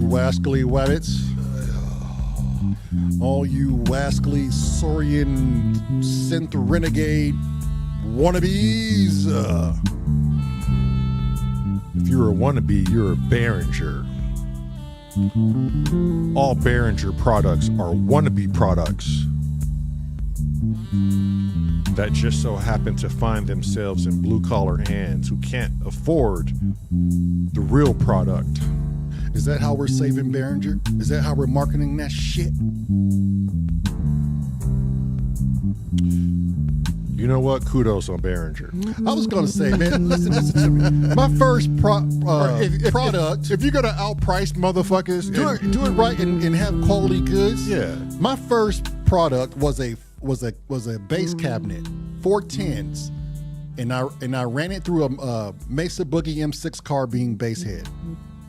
wascally wabbits, all you wascally saurian synth renegade wannabes. If you're a wannabe, you're a Behringer. All Behringer products are wannabe products that just so happen to find themselves in blue-collar hands who can't afford the real product. Is that how we're saving Behringer? Is that how we're marketing that shit? You know what? Kudos on Behringer. I was gonna say, man, listen to me. My first product. If you're gonna outprice motherfuckers, do it right and have quality goods. Yeah. My first product was a bass cabinet, 410s, and I ran it through a Mesa Boogie M6 carbine bass head.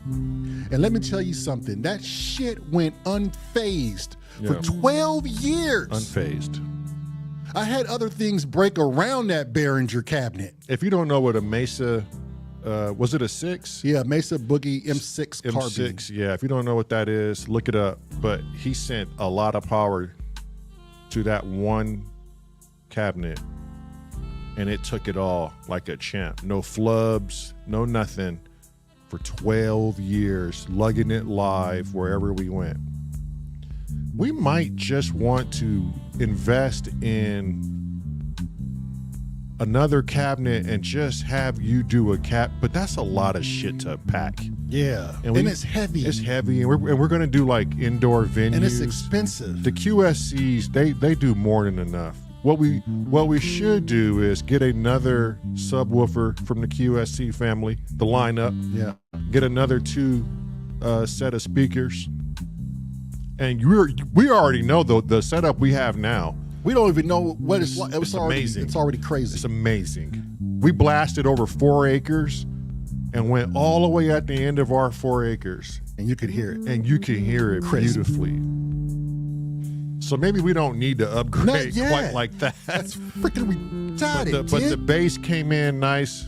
And let me tell you something. That shit went unfazed for 12 years. Unfazed. I had other things break around that Behringer cabinet. If you don't know what a Mesa, was it a 6? Yeah, Mesa Boogie M6 carbine. M6, yeah. If you don't know what that is, look it up. But he sent a lot of power to that one cabinet, and it took it all like a champ. No flubs, no nothing, for 12 years, lugging it live wherever we went. We might just want to invest in another cabinet and just have you do a but that's a lot of shit to pack. Yeah, and it's heavy. It's heavy, and we're going to do like indoor venues. And it's expensive. The QSCs, they do more than enough. What we should do is get another subwoofer from the QSC family, the lineup. Yeah. Get another 2 set of speakers. And we already know the setup we have now. We don't even know what it's like. It's amazing. It's already crazy. It's amazing. We blasted over 4 acres and went all the way at the end of our 4 acres. And you could hear it. And you can hear it beautifully. So maybe we don't need to upgrade quite like that. That's freaking retarded. But the bass came in nice.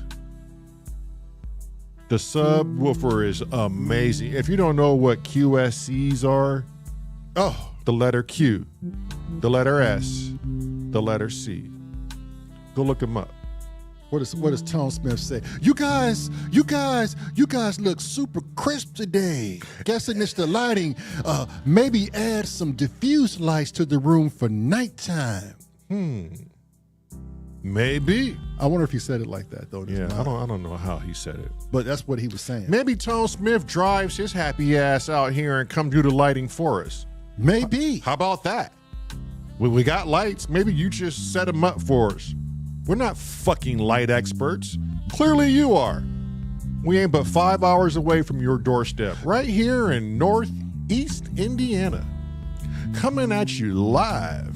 The subwoofer is amazing. If you don't know what QSCs are, the letter Q, the letter S, the letter C. Go look them up. What does Tone Smith say? You guys look super crisp today. Guessing it's the lighting. Maybe add some diffuse lights to the room for nighttime. Maybe. I wonder if he said it like that though. Yeah, I don't know how he said it. But that's what he was saying. Maybe Tone Smith drives his happy ass out here and come do the lighting for us. Maybe. How about that? We got lights. Maybe you just set them up for us. We're not fucking light experts. Clearly you are. We ain't but 5 hours away from your doorstep, right here in Northeast Indiana. Coming at you live.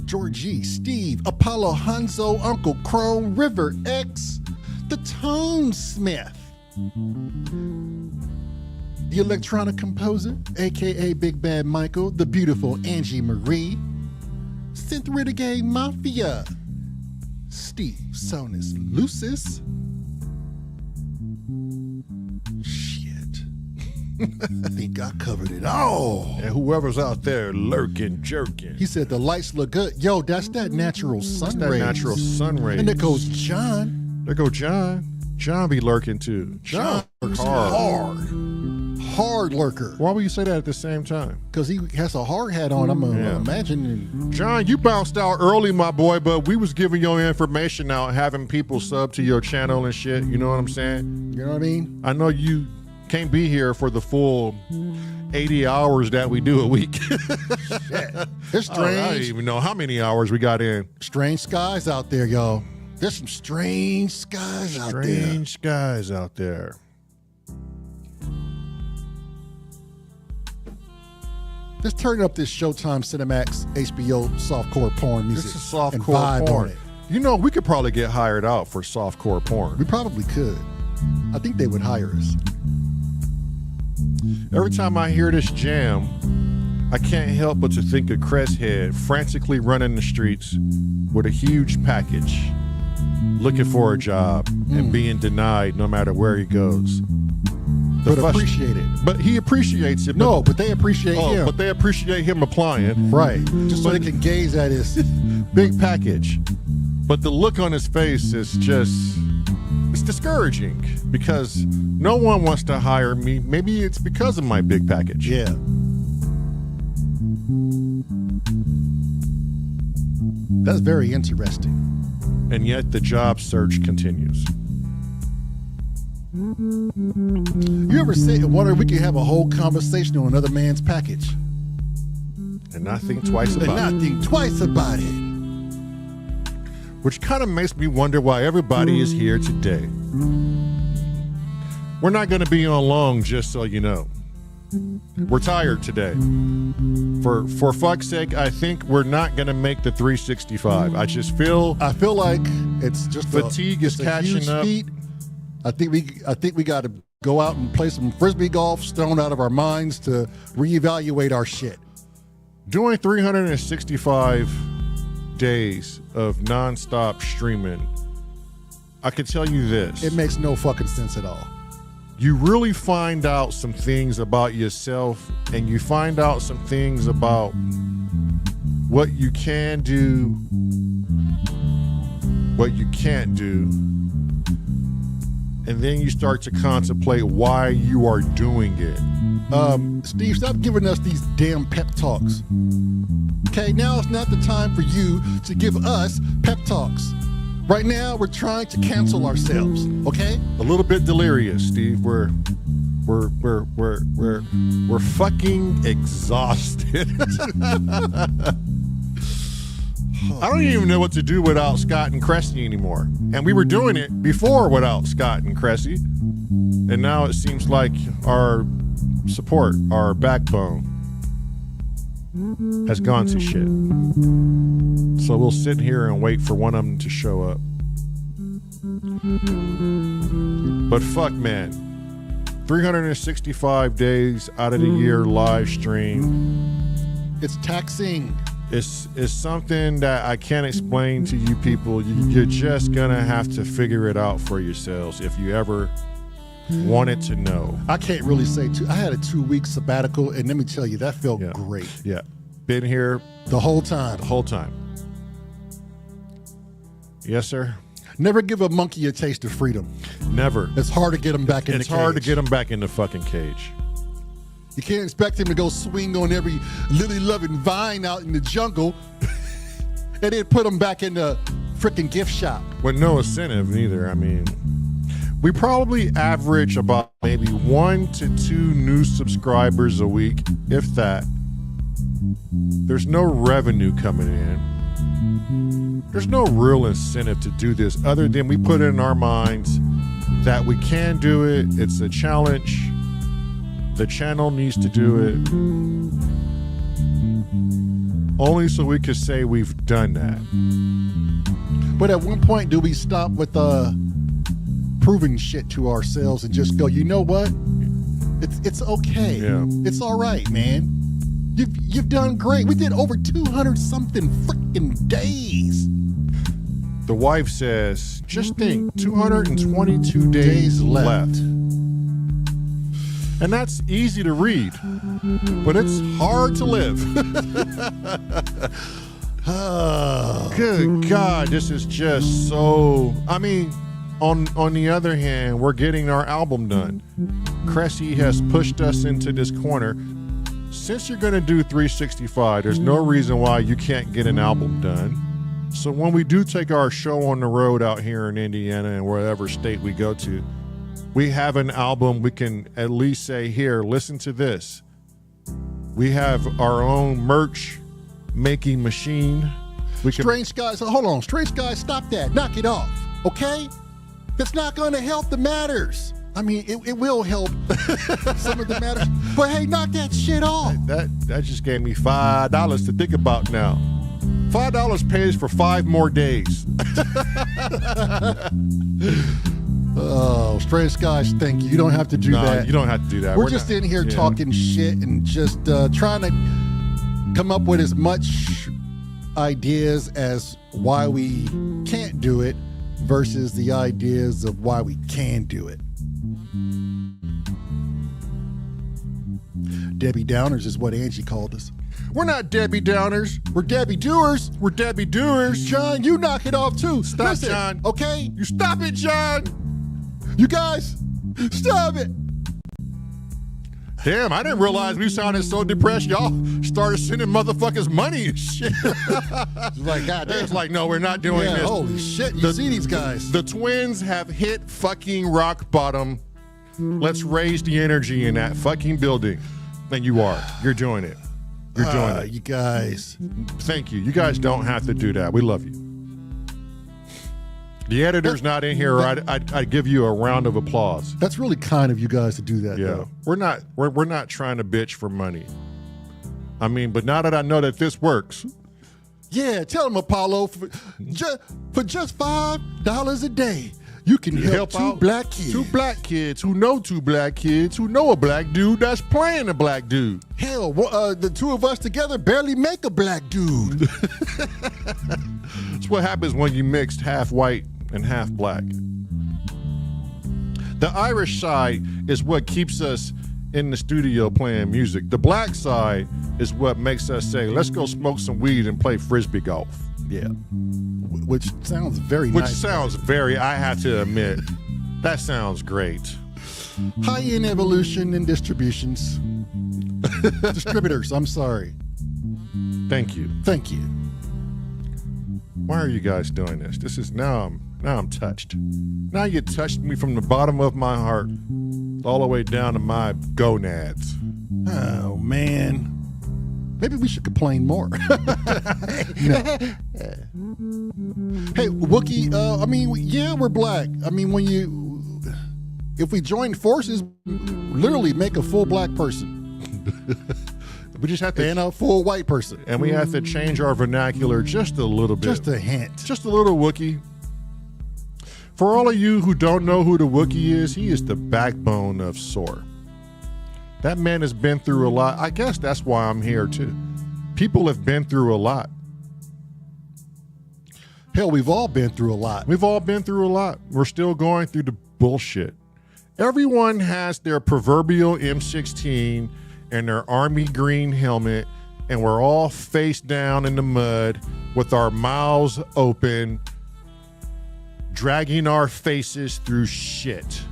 Georgie, Steve, Apollo, Hanzo, Uncle Chrome, River X, the Tone Smith. The electronic composer, aka Big Bad Michael, the beautiful Angie Marie, Synth Renegade Mafia, Steve Sonus Lucis. Shit. I think I covered it all. And whoever's out there lurking, jerking. He said the lights look good. Yo, that's that natural sun rays. That natural sun rays. And there goes John. There go John. John be lurking too. John works hard lurker. Why would you say that at the same time? Because he has a hard hat on. I'm imagining. John, you bounced out early, my boy, but we was giving your information out, having people sub to your channel and shit. You know what I'm saying? You know what I mean? I know you can't be here for the full 80 hours that we do a week. Shit. It's strange. I don't even know how many hours we got in. Strange skies out there, y'all. There's some strange skies out there. Strange skies out there. Let's turn up this Showtime, Cinemax, HBO softcore porn music. This is softcore porn. You know, we could probably get hired out for softcore porn. We probably could. I think they would hire us. Every time I hear this jam, I can't help but to think of Cresthead frantically running the streets with a huge package, looking for a job and being denied no matter where he goes. but appreciate it. But he appreciates it. No, but they appreciate him. But they appreciate him applying. Right. Just so they can gaze at his big package. But the look on his face is just, it's discouraging because no one wants to hire me. Maybe it's because of my big package. Yeah. That's very interesting. And yet the job search continues. You ever wonder if we could have a whole conversation on another man's package? And not think twice about it. And not think twice about it. Which kind of makes me wonder why everybody is here today. We're not going to be on long, just so you know. We're tired today. For fuck's sake, I think we're not going to make the 365. I feel like it's just fatigue is catching up. Feat. I think we got to go out and play some frisbee golf, stoned out of our minds to reevaluate our shit. Doing 365 days of nonstop streaming, I can tell you this. It makes no fucking sense at all. You really find out some things about yourself, and you find out some things about what you can do, what you can't do, and then you start to contemplate why you are doing it. Steve, stop giving us these damn pep talks. Okay, now it's not the time for you to give us pep talks. Right now, we're trying to cancel ourselves, okay? A little bit delirious, Steve. We're fucking exhausted. I don't even know what to do without Scott and Cressy anymore. And we were doing it before without Scott and Cressy. And now it seems like our support, our backbone, has gone to shit. So we'll sit here and wait for one of them to show up. But fuck, man. 365 days out of the year live stream. It's taxing. It's something that I can't explain to you people. You're just gonna have to figure it out for yourselves if you ever wanted to know. I can't really say I had a 2-week sabbatical, and let me tell you, that felt great. Yeah. Been here the whole time. The whole time. Yes, sir. Never give a monkey a taste of freedom. Never. It's hard to get him back in the cage. It's hard to get him back in the fucking cage. You can't expect him to go swing on every lily-loving vine out in the jungle and then put him back in the freaking gift shop. With no incentive neither. I mean, we probably average about maybe 1 to 2 new subscribers a week, if that. There's no revenue coming in. There's no real incentive to do this other than we put in our minds that we can do it. It's a challenge. The channel needs to do it. Only so we could say we've done that. But at one point, do we stop with proving shit to ourselves and just go, you know what? It's okay. Yeah. It's all right, man. You've done great. We did over 200 something freaking days. The wife says, just think, 222 days left. And that's easy to read, but it's hard to live. Good God, this is just so, I mean, on the other hand, we're getting our album done. Cressy has pushed us into this corner. Since you're gonna do 365, there's no reason why you can't get an album done. So when we do take our show on the road out here in Indiana and wherever state we go to, we have an album we can at least say, here, listen to this. We have our own merch making machine. Strange Skies, hold on. Strange Skies, stop that. Knock it off, okay? That's not gonna help the matters. I mean, it will help some of the matters, but hey, knock that shit off. That just gave me $5 to think about now. $5 pays for 5 more days. Oh, Strange Skies, thank you. You don't have to do that. You don't have to do that. We're just in here talking shit and just trying to come up with as much ideas as why we can't do it versus the ideas of why we can do it. Debbie Downers is what Angie called us. We're not Debbie Downers. We're Debbie Doers. We're Debbie Doers. John, you knock it off too. Stop, Listen, John. Okay? You stop it, John. You guys, stop it. Damn, I didn't realize we sounded so depressed. Y'all started sending motherfuckers money and shit. It's like, God damn. It's like, no, we're not doing this. Holy shit, you see these guys. The twins have hit fucking rock bottom. Let's raise the energy in that fucking building. And you are. You're doing it. You're doing it. You guys. Thank you. You guys don't have to do that. We love you. The editor's not in here, or I'd give you a round of applause. That's really kind of you guys to do that, though. We're not trying to bitch for money. I mean, but now that I know that this works. Yeah, tell them, Apollo, for just $5 a day, you can help two black kids. Two black kids who know two black kids who know a black dude that's playing a black dude. Hell, the two of us together barely make a black dude. That's what happens when you mixed half white and half black. The Irish side is what keeps us in the studio playing music. The black side is what makes us say, let's go smoke some weed and play frisbee golf. Yeah. Which sounds very Which nice. sounds very, I have to admit, that sounds great. High-end evolution and distributions. Distributors, I'm sorry. Thank you. Thank you. Why are you guys doing this? This is now I'm touched. Now you touched me from the bottom of my heart all the way down to my gonads. Oh, man. Maybe we should complain more. Hey, Wookie, I mean, yeah, we're black. I mean, if we join forces, literally make a full black person. We just have to, and a full white person. And we have to change our vernacular just a little bit. Just a hint. Just a little Wookie. For all of you who don't know who the Wookie is, he is the backbone of S.O.R. That man has been through a lot. I guess that's why I'm here too. People have been through a lot. Hell, we've all been through a lot. We've all been through a lot. We're still going through the bullshit. Everyone has their proverbial M16 and their army green helmet, and we're all face down in the mud with our mouths open, dragging our faces through shit.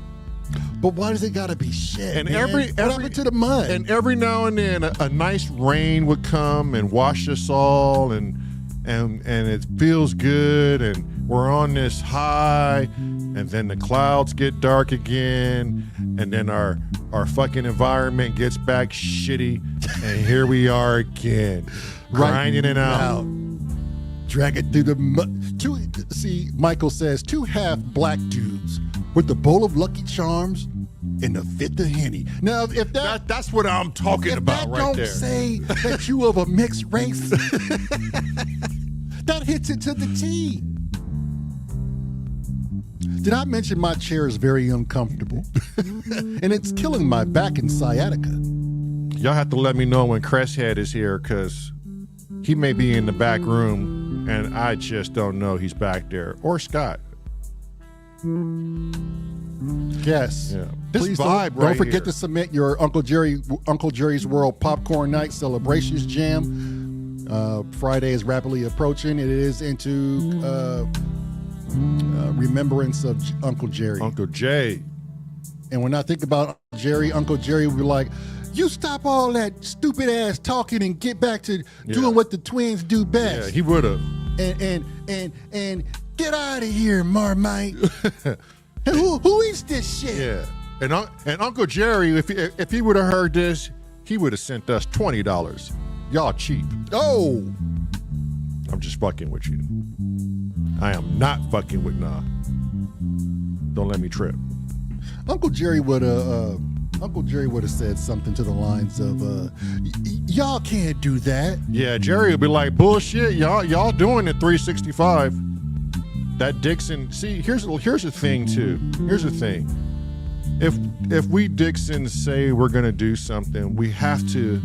But why does it gotta be shit? And man? every what happened to the mud? And every now and then a nice rain would come and wash us all, and it feels good, and we're on this high, and then the clouds get dark again, and then our fucking environment gets back shitty, and here we are again, grinding it out. Drag it through the mud. See, Michael says, two half black dudes with the bowl of Lucky Charms and the fifth of Henny. Now, if that's what I'm talking about right there. Don't say that you of a mixed race. That hits it to the T. Did I mention my chair is very uncomfortable? And it's killing my back and sciatica. Y'all have to let me know when Cresshead is here, because he may be in the back room and I just don't know he's back there. Or Scott. Yes. Yeah. Please don't forget to submit your Uncle Jerry's World Popcorn Night Celebrations Jam. Friday is rapidly approaching. It is into remembrance of Uncle Jerry. Uncle Jay. And when I think about Uncle Jerry would be like, you stop all that stupid ass talking and get back to doing what the twins do best. Yeah, he would have. And get out of here, Marmite. Who eats this shit? Yeah. And Uncle Jerry, if he would have heard this, he would have sent us $20. Y'all cheap. Oh. I'm just fucking with you. I am not fucking with nah. Don't let me trip. Uncle Jerry would have said something to the lines of, y'all can't do that. Yeah, Jerry would be like, bullshit, y'all doing it 365. That Dixon, see, here's the thing too. Here's the thing. If we Dixons say we're gonna do something, we have to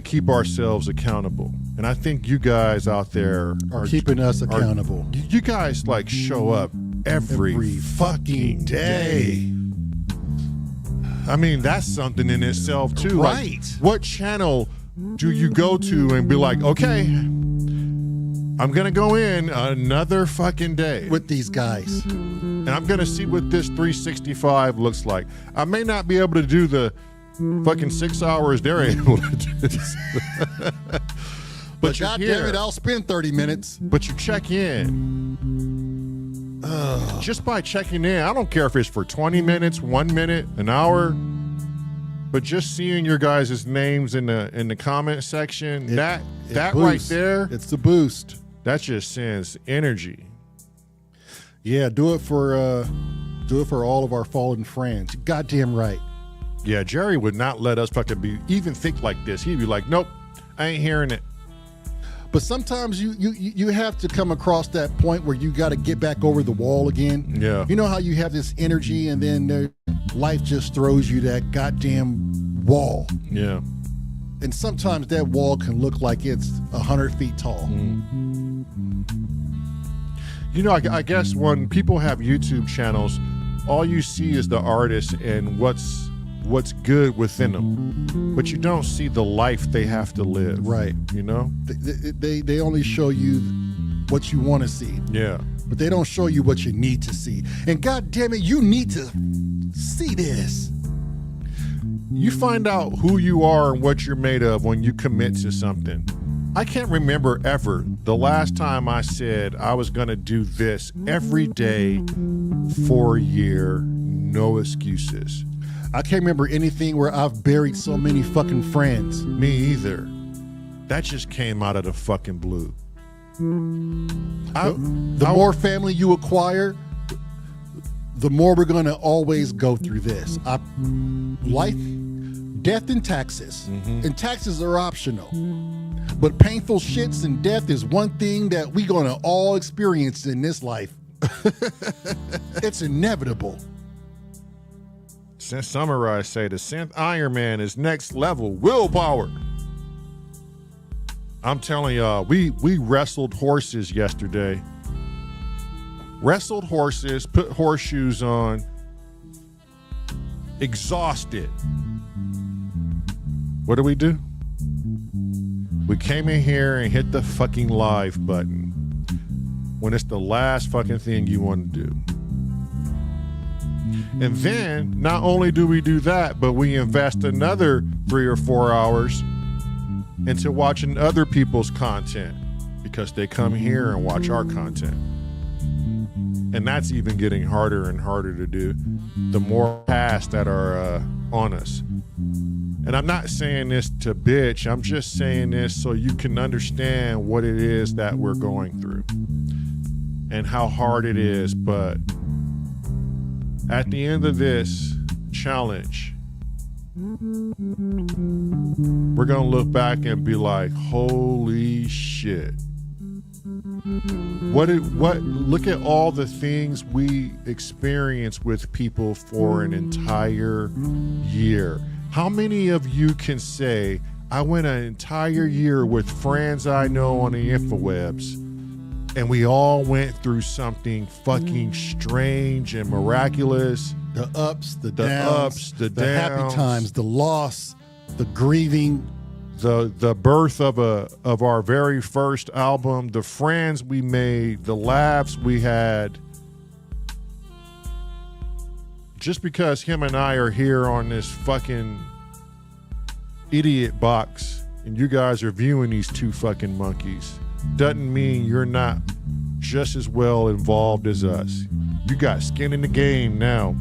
keep ourselves accountable. And I think you guys out there are keeping us accountable. You guys like show up every fucking day. I mean, that's something in itself too. Right. Like, what channel do you go to and be like, okay, I'm gonna go in another fucking day with these guys, and I'm gonna see what this 365 looks like. I may not be able to do the fucking 6 hours they're able to do. But God damn it, I'll spend 30 minutes. But you check in. Just by checking in, I don't care if it's for 20 minutes, 1 minute, an hour, but just seeing your guys' names in the comment section, that right there, it's the boost. That just sends energy. Yeah, do it for all of our fallen friends. Goddamn right. Yeah, Jerry would not let us fucking even think like this. He'd be like, nope, I ain't hearing it. But sometimes you have to come across that point where you got to get back over the wall again. Yeah. You know how you have this energy and then life just throws you that goddamn wall. Yeah. And sometimes that wall can look like it's 100 feet tall. You know, I guess when people have YouTube channels, all you see is the artist and what's good within them, but you don't see the life they have to live. Right. You know, they only show you what you want to see. Yeah. But they don't show you what you need to see. And God damn it, you need to see this. You find out who you are and what you're made of when you commit to something. I can't remember ever the last time I said I was going to do this every day for a year, no excuses. I can't remember anything where I've buried so many fucking friends. Me either. That just came out of the fucking blue. The more family you acquire, the more we're going to always go through this. Life, death, and taxes. And taxes are optional. But painful shits and death is one thing that we're going to all experience in this life. It's inevitable. Since Summarize say the synth Iron Man is next level willpower. I'm telling y'all, we wrestled horses yesterday. Wrestled horses, put horseshoes on, exhausted. What do? We came in here and hit the fucking live button when it's the last fucking thing you want to do. And then not only do we do that, but we invest another 3 or 4 hours into watching other people's content because they come here and watch our content. And that's even getting harder and harder to do the more tasks that are on us. And I'm not saying this to bitch, I'm just saying this so you can understand what it is that we're going through and how hard it is. But at the end of this challenge, we're gonna look back and be like, holy shit. Look at all the things we experienced with people for an entire year. How many of you can say, I went an entire year with friends I know on the infowebs, and we all went through something fucking strange and miraculous? The ups, the downs, the happy times, the loss, the grieving, the birth of our very first album, the friends we made, the laughs we had. Just because him and I are here on this fucking idiot box and you guys are viewing these two fucking monkeys doesn't mean you're not just as well involved as us. You got skin in the game now.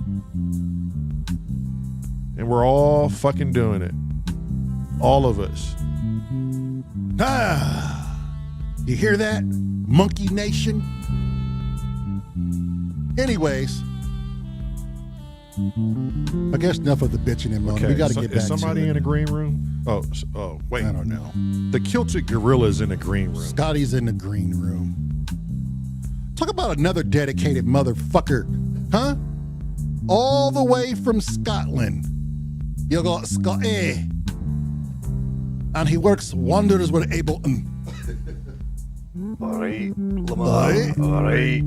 And we're all fucking doing it. All of us. You hear that, Monkey Nation? Anyways, I guess enough of the bitching and moaning. Okay, We got to get back to it. Is somebody in a green room? Oh, wait. I don't know. The Kilted Gorilla's in a green room. Scotty's in the green room. Talk about another dedicated motherfucker, huh? All the way from Scotland. You got Scotty. And he works wonders with Ableton. All right, Lamar. All right.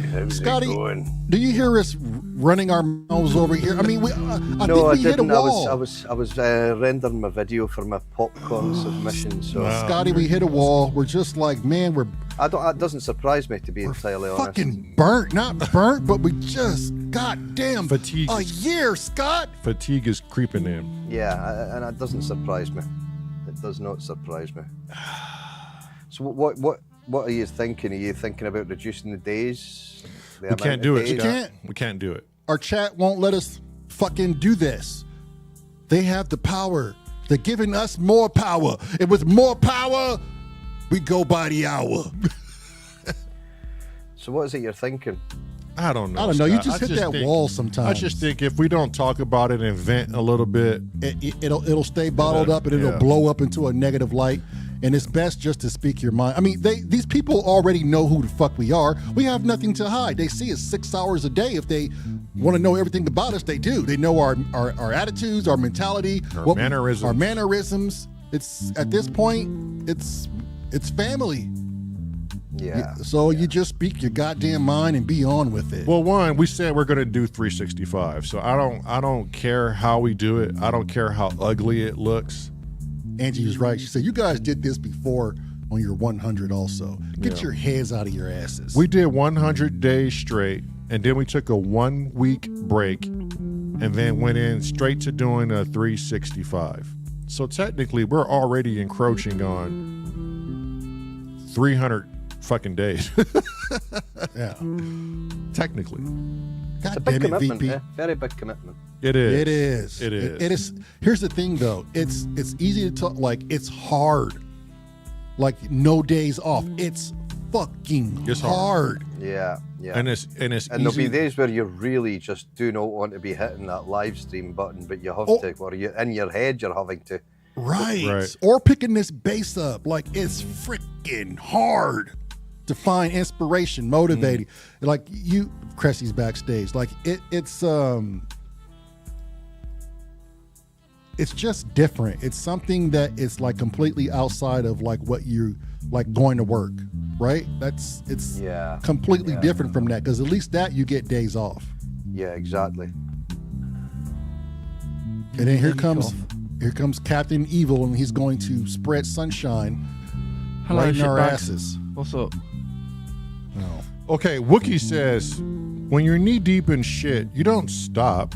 How's Scotty, it going? do you hear us running our mouths over here? I mean, I No, think I we hit a didn't. wall. I was rendering my video for my popcorn submission. So Scotty, we hit a wall. We're just like, man, we're that doesn't surprise me, to be entirely honest. fucking burnt. Not burnt, but we just, goddamn, Fatigue. a year, Scott. Fatigue is creeping in. Yeah, and that doesn't surprise me. It does not surprise me. So what are you thinking? Are you thinking about reducing the days? We can't do it, You Scott. can't. We can't do it. Our chat won't let us fucking do this. They have the power. They're giving us more power. And with more power, we go by the hour. So what is it you're thinking? I don't know. I don't know. You Scott. just I hit that think- wall sometimes. I just think if we don't talk about it and vent a little bit, it'll stay bottled up and it'll Yeah. blow up into a negative light. And it's best just to speak your mind. I mean, these people already know who the fuck we are. We have nothing to hide. They see us 6 hours a day. If they want to know everything about us, they do. They know our attitudes, our mentality, Our mannerisms. Our mannerisms. It's at this point, it's family. Yeah. So you just speak your goddamn mind and be on with it. well, one, we said we're going to do 365. So I don't care how we do it. I don't care how ugly it looks. Angie was right. She said, you guys did this before on your 100 also. Get Yeah. your heads out of your asses. We did 100 days straight, and then we took a 1 week break, and then went in straight to doing a 365. So technically, we're already encroaching on 300 fucking days. Yeah. Technically, It's a God big damn it, commitment. VP. Yeah? Very big commitment. it is. It is. It is. It is. Here's the thing, though. It's easy to talk. Like, it's hard. Like, no days off. It's fucking It's hard. Yeah. Yeah. And it's And easy. there'll be days where you really just do not want to be hitting that live stream button, but you have Oh. to, or you in your head you're having to. Right. Or picking this bass up. Like, it's freaking hard to find inspiration, motivating. Like, you, Cressy's backstage. Like, it's just different. It's something that is like completely outside of like what you like going to work, right? It's Yeah. completely Yeah. different from that, because at least that you get days off. Yeah, exactly. And then here comes Captain Evil, and he's going to spread sunshine right in our shitbags. asses. What's up? No. Okay, Wookie says, when you're knee deep in shit, you don't stop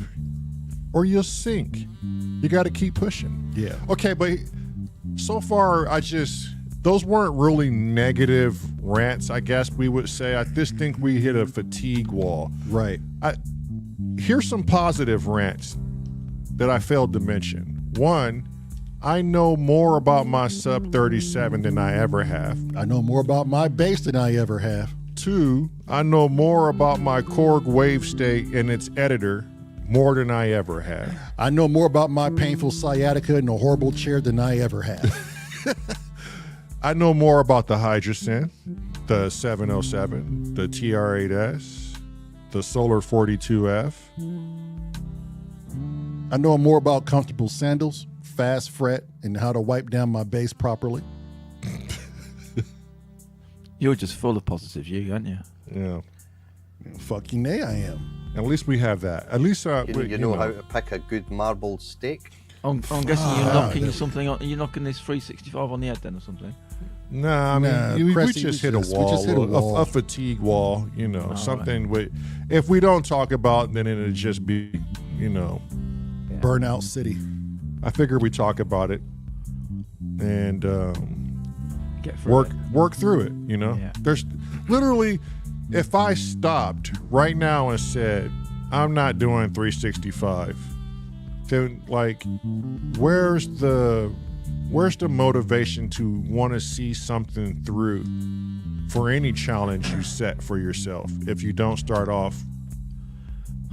or you'll sink. You got to keep pushing. Yeah. Okay, but so far, those weren't really negative rants, I guess we would say. I just think we hit a fatigue wall. Right. Here's some positive rants that I failed to mention. One, I know more about my sub 37 than I ever have. I know more about my bass than I ever have. Two, I know more about my Korg wave state and its editor more than I ever have. I know more about my painful sciatica and a horrible chair than I ever have. I know more about the Hydrosynth, the 707, the TR-8S, the Solar 42F. I know more about comfortable sandals, fast fret, and how to wipe down my bass properly. You're just full of positives, you, aren't you? Yeah. Fucking A, I am. At least we have that. At least You know how to pick a good marbled steak. I'm guessing you're knocking something on. You're knocking this 365 on the head then, or something. Nah, I mean, Nah, we Cressy, just we hit a just wall, hit a wall. a fatigue wall, you know, Oh, something with, if we don't talk about, then it'll just be, you know, Burnout City. I figure we talk about it and Get through it. work through it, you know. Yeah. There's literally, if I stopped right now and said, I'm not doing 365, then like, where's the motivation to want to see something through for any challenge you set for yourself if you don't start off?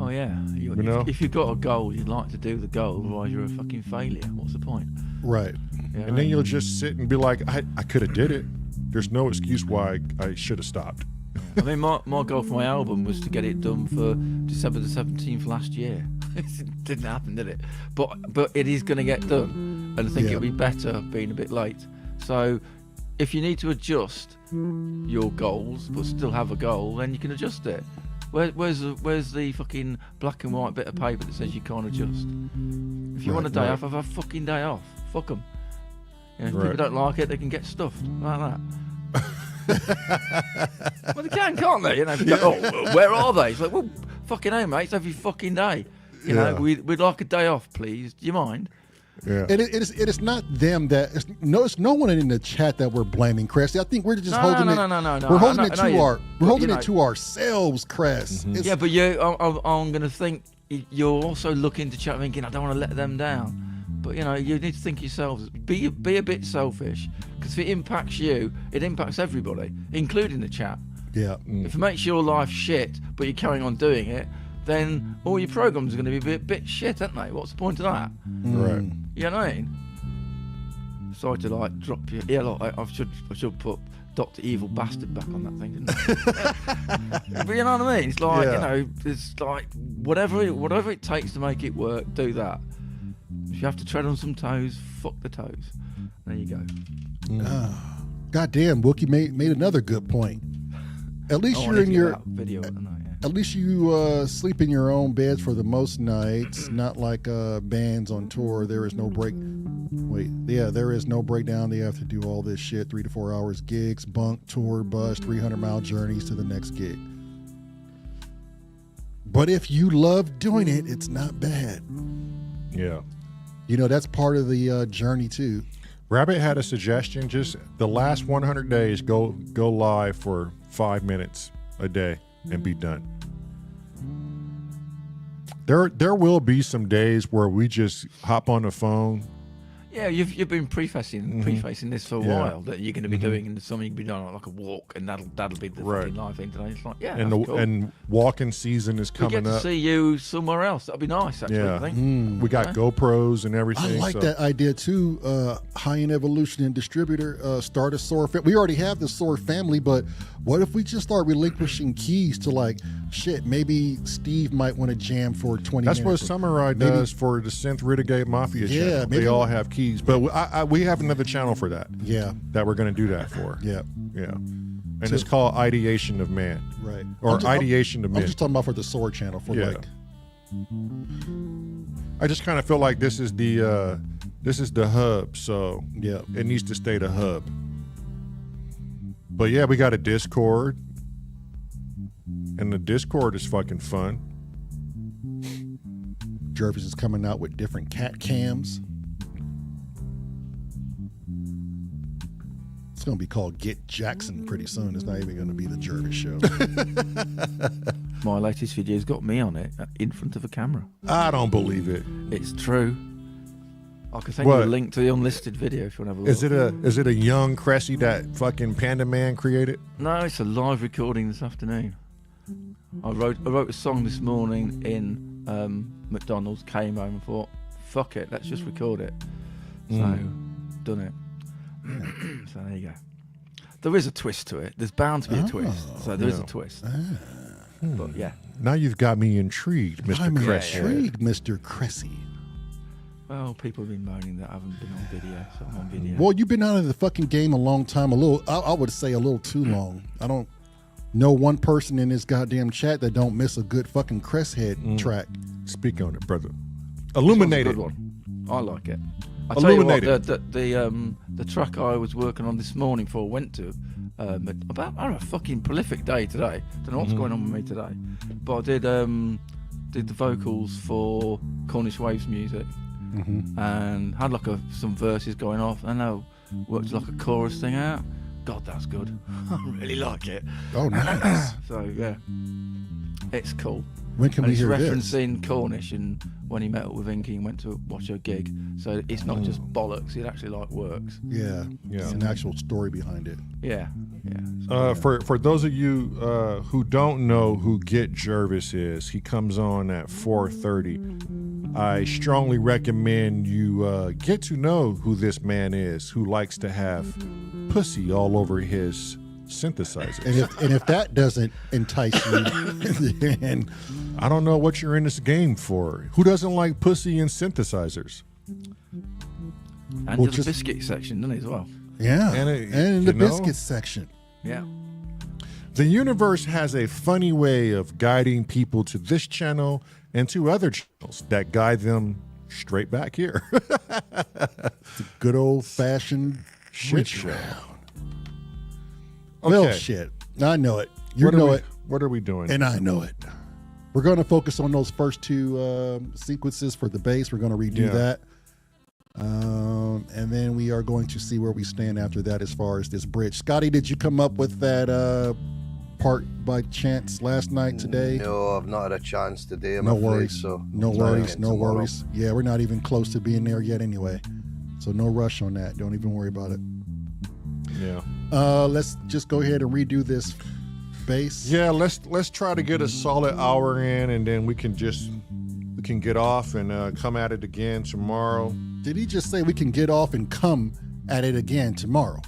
Oh yeah. You know? If you've got a goal, you'd like to do the goal. Otherwise, you're a fucking failure. What's the point? Right. Yeah, And then you'll just sit and be like, I could have did it. There's no excuse why I should have stopped. I mean, my goal for my album was to get it done for December the 17th last year. It didn't happen, did it? But it is going to get done, and I think Yeah. it'll be better being a bit late. So if you need to adjust your goals but still have a goal, then you can adjust it. Where's the fucking black and white bit of paper that says you can't adjust? If you want a day off, have a fucking day off. Fuck them. If people don't like it, they can get stuffed like that. Well, they can't they? You know, oh, where are they? It's like, well, fucking hell, mate, it's every fucking day. You know, we'd like a day off, please. Do you mind? Yeah. It is not them that it's no one in the chat that we're blaming, Cressy. I think we're just holding it. No. We're holding it to ourselves, Cress. Mm-hmm. Yeah, but I'm going to think you're also looking to chat, thinking I don't want to let them down. But you know, you need to think yourselves. Be a bit selfish, because if it impacts you, it impacts everybody, including the chat. Yeah. If it makes your life shit, but you're carrying on doing it, then all your programs are going to be a bit shit, aren't they? What's the point of that? Right. You know what I mean? Sorry to like drop you. Yeah, look, I should put Dr. Evil Bastard back on that thing, didn't I? But you know what I mean? It's like, you know, it's like whatever it takes to make it work, do that. If you have to tread on some toes, fuck the toes. There you go. Goddamn, Wookie made another good point. At least you're in your video. At least you sleep in your own beds for the most nights, not like bands on tour. There is no break. There is no breakdown. They have to do all this shit, 3 to 4 hours gigs, bunk, tour, bus, 300-mile journeys to the next gig. But if you love doing it, it's not bad. Yeah. You know, that's part of the journey too. Rabbit had a suggestion. Just the last 100 days, go live for 5 minutes a day and be done. There will be some days where we just hop on the phone. Yeah, you've been prefacing this for a while, that you're going to be doing something you can be doing like a walk, and that'll be the fucking live thing today. It's like, yeah, and that's cool. And walking season is coming up. We get to see you somewhere else. That'd be nice, actually. Yeah. I think. We got GoPros and everything. I like that idea too. High End Evolution and distributor, start a S.O.R. We already have the S.O.R. family, but what if we just start relinquishing keys to, like, shit, maybe Steve might want to jam for 20 That's minutes. what Samurai does for the Synth Renegade Mafia channel. maybe They all have keys. But we have another channel for that. Yeah. That we're going to do that for. Yeah. Yeah. And it's called Ideation of Man. Right. Or Ideation of Men. I'm just talking about for the S.O.R. channel. For like. I just kind of feel like this is the hub. So Yeah. it needs to stay the hub. But yeah, we got a Discord. And the Discord is fucking fun. Jervis is coming out with different cat cams. It's going to be called Get Jackson pretty soon. It's not even going to be the Jervis show. My latest video's got me on it in front of a camera. I don't believe it. It's true. I can send you a link to the unlisted video if you want to have a look. Is it a young Cressy that fucking Panda Man created? No, it's a live recording this afternoon. I wrote a song this morning in McDonald's, came home and thought, fuck it, let's just record it. So, done it. So there you go. There is a twist to it. There's bound to be a twist. So there is a twist. But yeah. Now you've got me intrigued, Mr. I'm Cressy. intrigued, Mr. Cressy. Well, people have been moaning that I haven't been on video, so I'm on video. Well, you've been out of the fucking game a long time. I would say a little too long. I don't know one person in this goddamn chat that don't miss a good fucking Cresshead track. Speak on it, brother. Illuminated. Good one. I like it. I tell you what, the track I was working on this morning before I went to, I had a fucking prolific day today. Don't know what's going on with me today, but I did the vocals for Cornish Waves music, and had like some verses going off, and I worked like a chorus thing out. God, that's good. I really like it. Oh, nice. So yeah, it's cool. When can And we it's hear this? referencing Cornish and when he met up with Inky and went to watch her gig. So it's not just bollocks, it actually like works. Yeah, it's an actual story behind it. Yeah, yeah. For those of you who don't know who Get Jervis is, he comes on at 4:30. I strongly recommend you get to know who this man is, who likes to have pussy all over his synthesizers. And if that doesn't entice you, then I don't know what you're in this game for. Who doesn't like pussy and synthesizers? And there's a biscuit section, doesn't it, as well? Yeah, And in the biscuits section. Yeah. The universe has a funny way of guiding people to this channel and to other channels that guide them straight back here. Good old-fashioned Shit round. Okay. Well, shit. I know it. You know it. What are we doing? And I know it. We're going to focus on those first two sequences for the bass. We're going to redo that. And then we are going to see where we stand after that as far as this bridge. Scotty, did you come up with that part by chance last night, today? No, I've not had a chance today. I'm No afraid, worries. So No I'll try worries. again No tomorrow. worries. Yeah, we're not even close to being there yet anyway. So no rush on that. Don't even worry about it. Yeah. Let's just go ahead and redo this bass. Yeah, let's try to get a solid hour in, and then we can get off and come at it again tomorrow. Did he just say we can get off and come at it again tomorrow?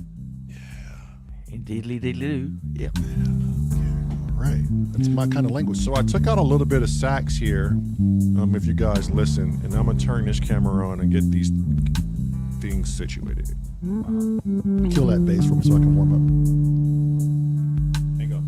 Indeedly do. Yeah. All right. That's my kind of language. So I took out a little bit of sax here, if you guys listen, and I'm gonna turn this camera on and get these things situated. Kill that bass for me so I can warm up. Hang on.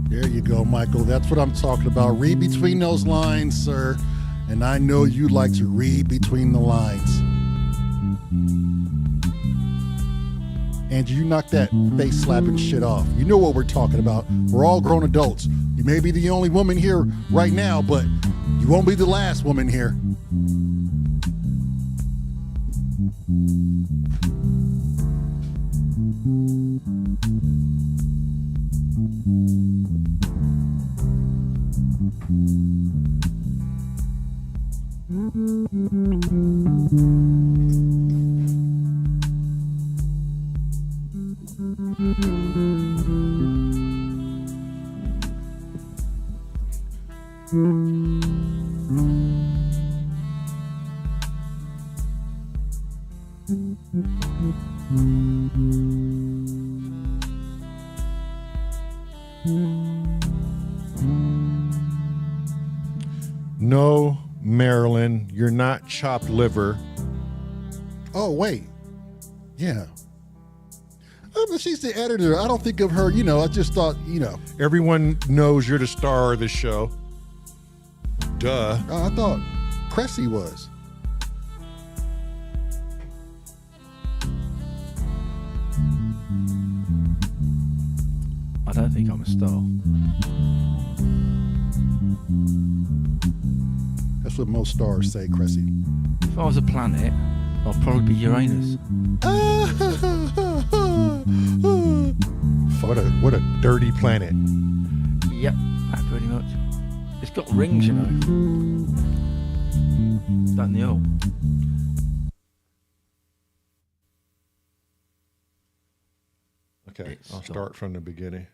There you go, Michael. That's what I'm talking about. Read between those lines, sir. And I know you like to read between the lines. And you knock that face slapping shit off. You know what we're talking about. We're all grown adults. You may be the only woman here right now, but you won't be the last woman here. No, Marilyn, you're not chopped liver. Oh, wait. Yeah. But she's the editor. I don't think of her, I just thought, Everyone knows you're the star of the show. Duh. I thought Cressy was. I don't think I'm a star. That's what most stars say, Cressy. If I was a planet, I'd probably be Uranus. What a dirty planet. Yep, pretty much. It's got rings, That and the all. Okay, It's I'll start from the beginning.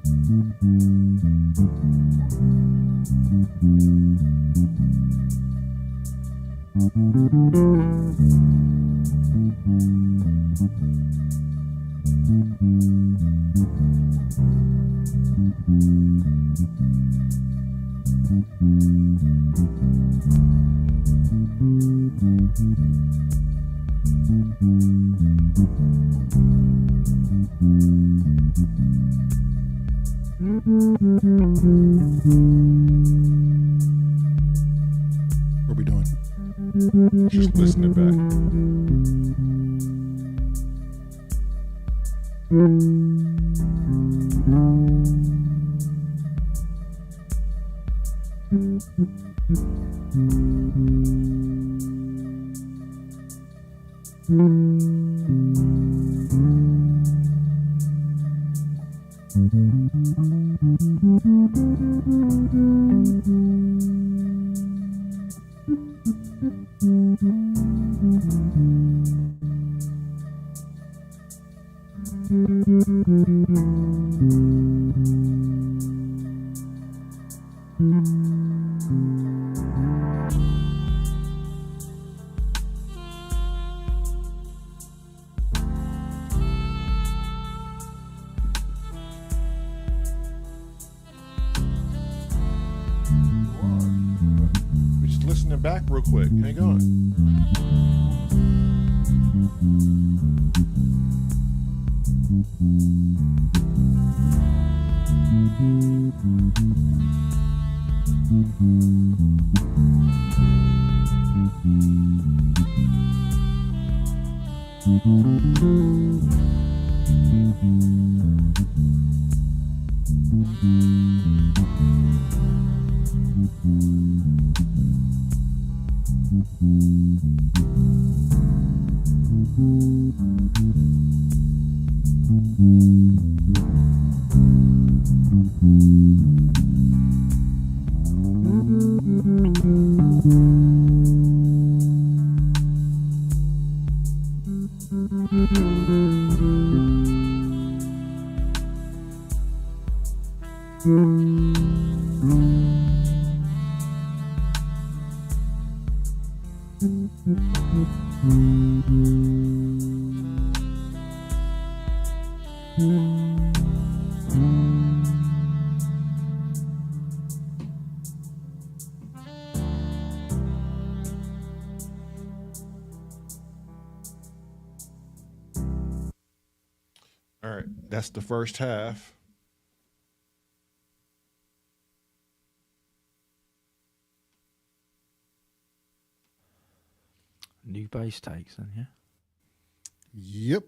What are we doing? Just listening back. We're just listening back real quick. Hang on. All right, that's the first half. New bass takes then, yeah? Yep.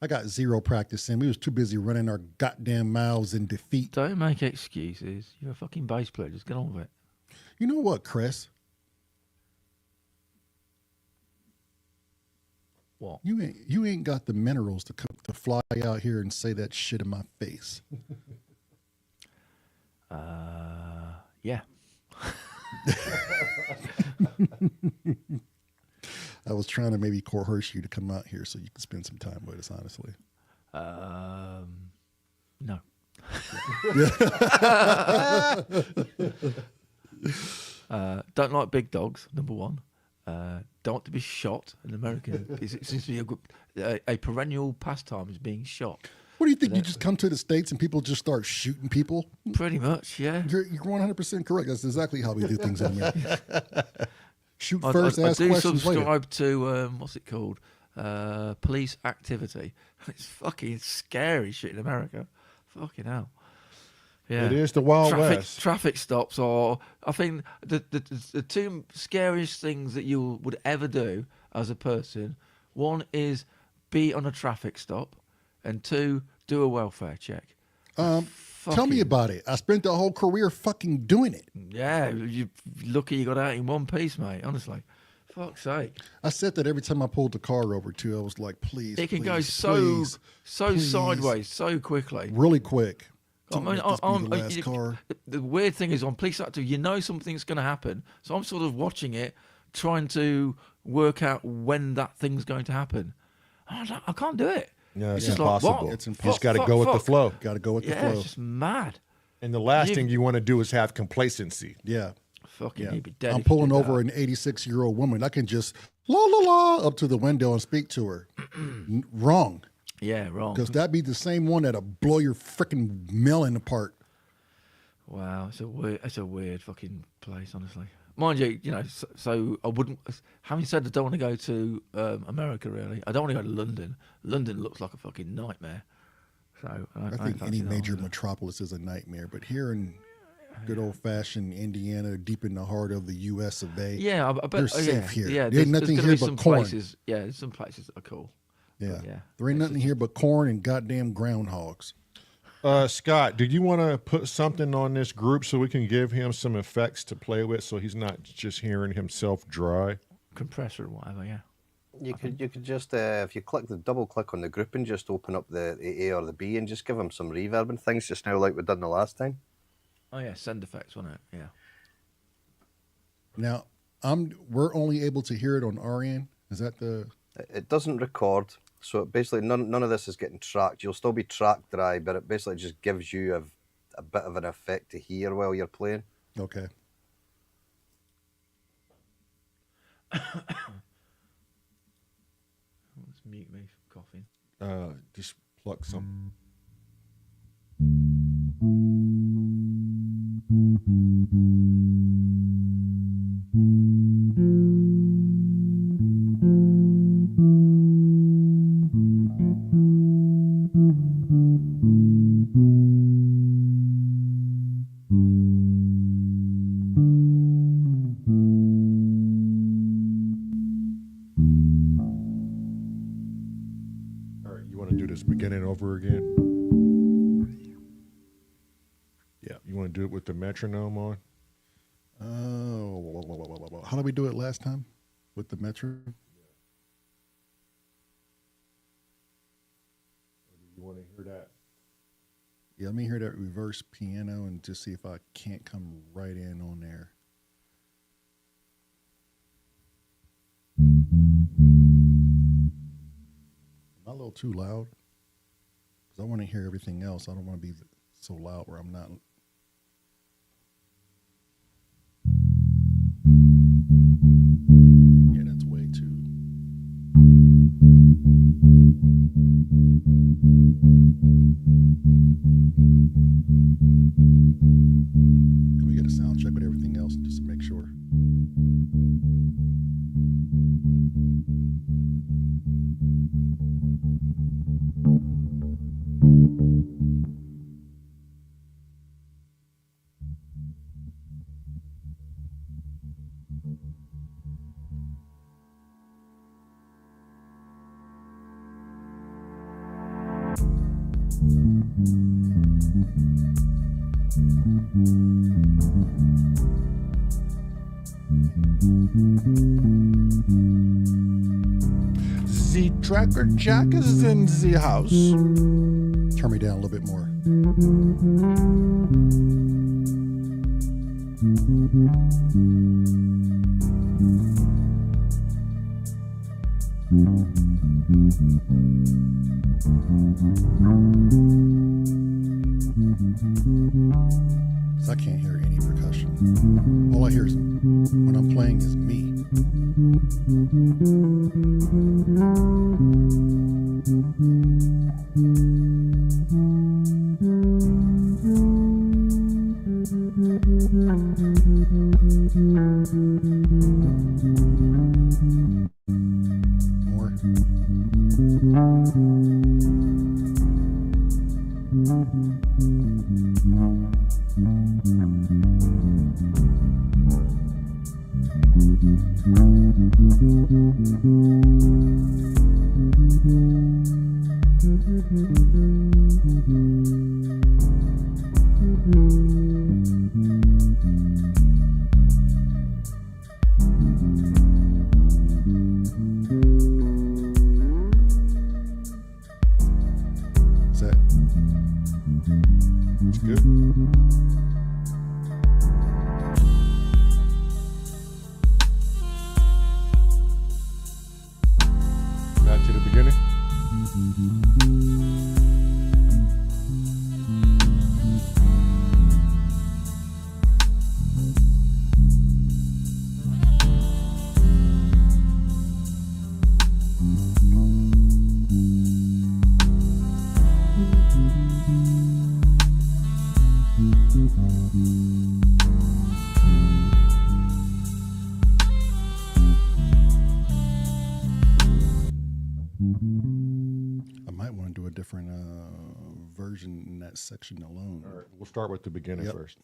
I got zero practice in. We was too busy running our goddamn mouths in defeat. Don't make excuses. You're a fucking bass player. Just get on with it. You know what, Chris? What? You ain't got the minerals to fly out here and say that shit in my face. Yeah. I was trying to maybe coerce you to come out here so you could spend some time with us, honestly. No. Don't like big dogs, number one. Don't want to be shot. In America, it seems to be a perennial pastime is being shot. What do you think? You just come to the States and people just start shooting people? Pretty much, yeah. You're 100% correct. That's exactly how we do things in America. Shoot first, ask questions later. I do subscribe to, what's it called? Police activity. It's fucking scary shit in America. Fucking hell. Yeah. It is the Wild West. Traffic stops are, I think, the two scariest things that you would ever do as a person. One is be on a traffic stop, and two, do a welfare check. Tell me about it. I spent the whole career fucking doing it. Yeah, you lucky you got out in one piece, mate. Honestly, fuck's sake. I said that every time I pulled the car over too. I was like, please. It can go please, so sideways so quickly. Really quick. I mean, the weird thing is on police active, you know something's going to happen. So I'm sort of watching it, trying to work out when that thing's going to happen. I can't do it. Yeah, it's just like, impossible. what? It's You just impossible. got to go with the flow. Got to go with the Yeah, flow. it's just mad. And the last You- thing you want to do is have complacency. Yeah. Fucking, Yeah. you'd be dead. I'm if you pulling did over that. an 86-year-old woman. I can just la la la up to the window and speak to her. Wrong. Yeah, wrong. Because that'd be the same one that'll blow your freaking melon apart. Wow, it's a weird fucking place, honestly. Mind you, so I wouldn't. Having said I don't want to go to America, really. I don't want to go to London. London looks like a fucking nightmare. So I think any major metropolis is a nightmare, but here in good old-fashioned Indiana, deep in the heart of the U.S. of A, Yeah, I bet they're safe here. Yeah, There ain't nothing gonna here be but some corn. places. Yeah, there's some places that are cool. Yeah. Yeah. There ain't nothing here but corn and goddamn groundhogs. Scott, do you want to put something on this group so we can give him some effects to play with so he's not just hearing himself dry? Compressor or whatever, yeah. You could just if you double click on the group and just open up the A or the B and just give him some reverb and things just now like we done the last time. Oh yeah, send effects, wasn't it? Yeah. Now, we're only able to hear it on our end. Is that the? It doesn't record, so basically none of this is getting tracked. You'll still be track dry, but it basically just gives you a bit of an effect to hear while you're playing. Okay. Let's mute me from coughing. Just pluck some. All right, you want to do this beginning over again? Yeah, you want to do it with the metronome on? Oh, how did we do it last time with the metro? You want to hear that? Yeah, let me hear that reverse piano and just see if I can't come right in on there. Am I a little too loud? Because I want to hear everything else. I don't want to be so loud where I'm not. Yeah, that's way too. Can we get a sound check with everything else just to make sure? The tracker jack is in the house. Turn me down a little bit more. So I can't hear any percussion. All I hear is when I'm playing is me. More. Is that? It's good. Back to the beginning. section alone. All right, we'll start with the beginning first.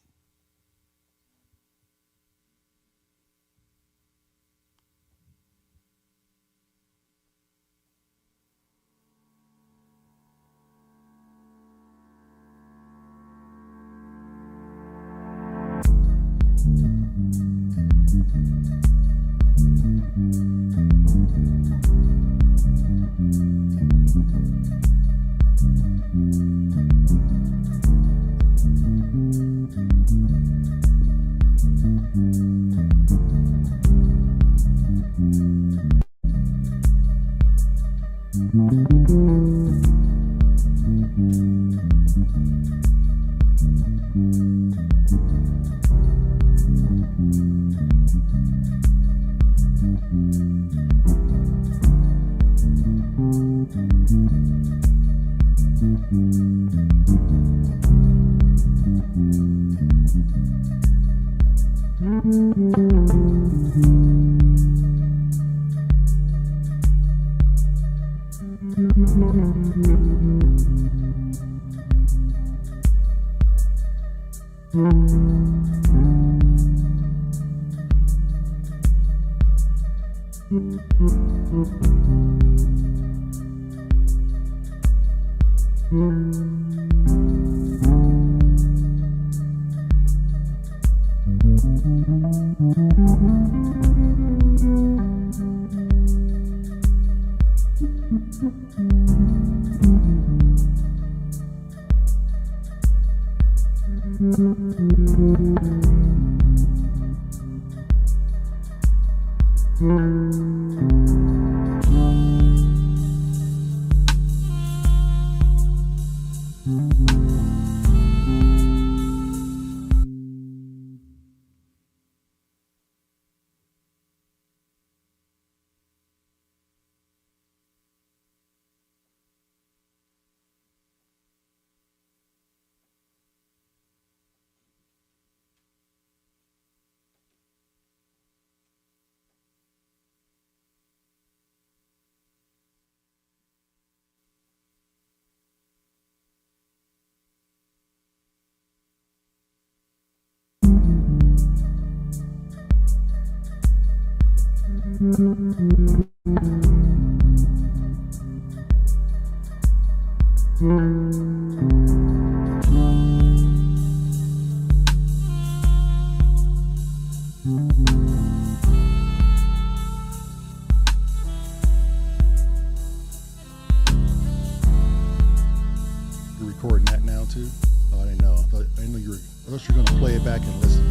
You're recording that now too? Oh, I didn't know. I didn't know you were. I thought you were gonna play it back and listen.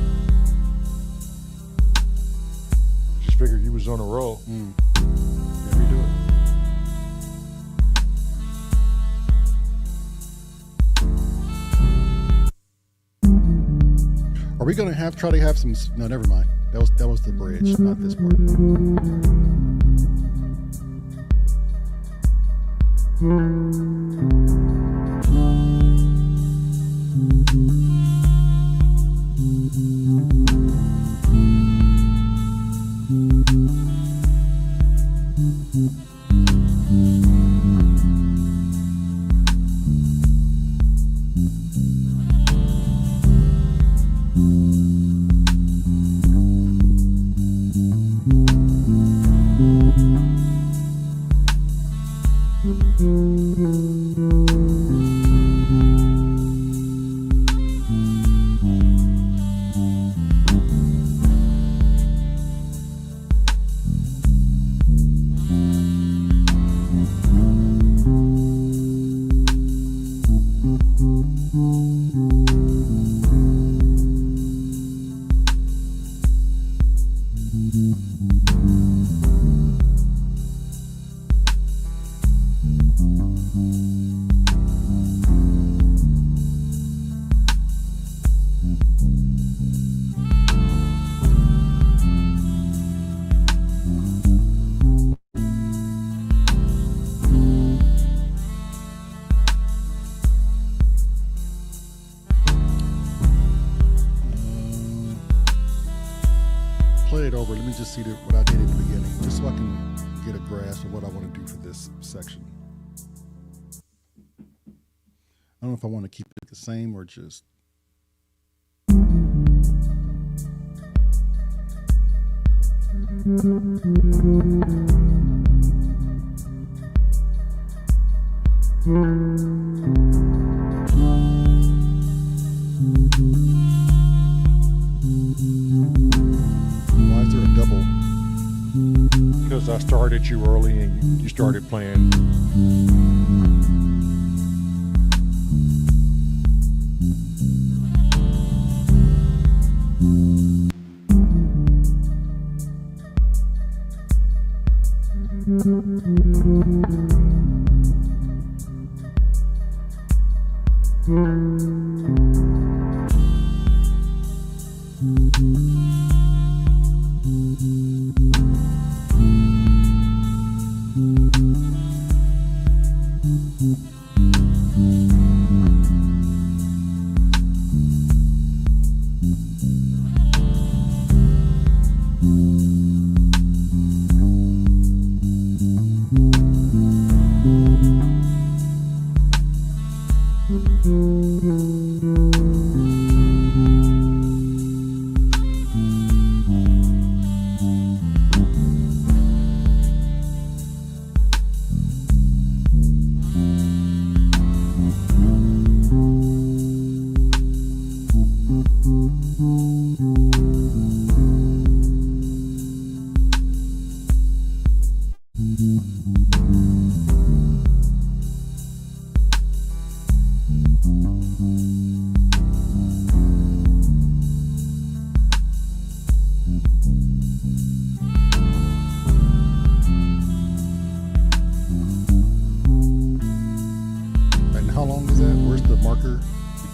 Just figured you was on a roll. Yeah, redo it. Are we gonna try to have some? No, never mind. That was the bridge, not this part. Play it over. Let me just see what I did in the beginning, just so I can get a grasp of what I want to do for this section. I don't know if I want to keep it the same or just? Why is there a double? Because I started you early and you started playing.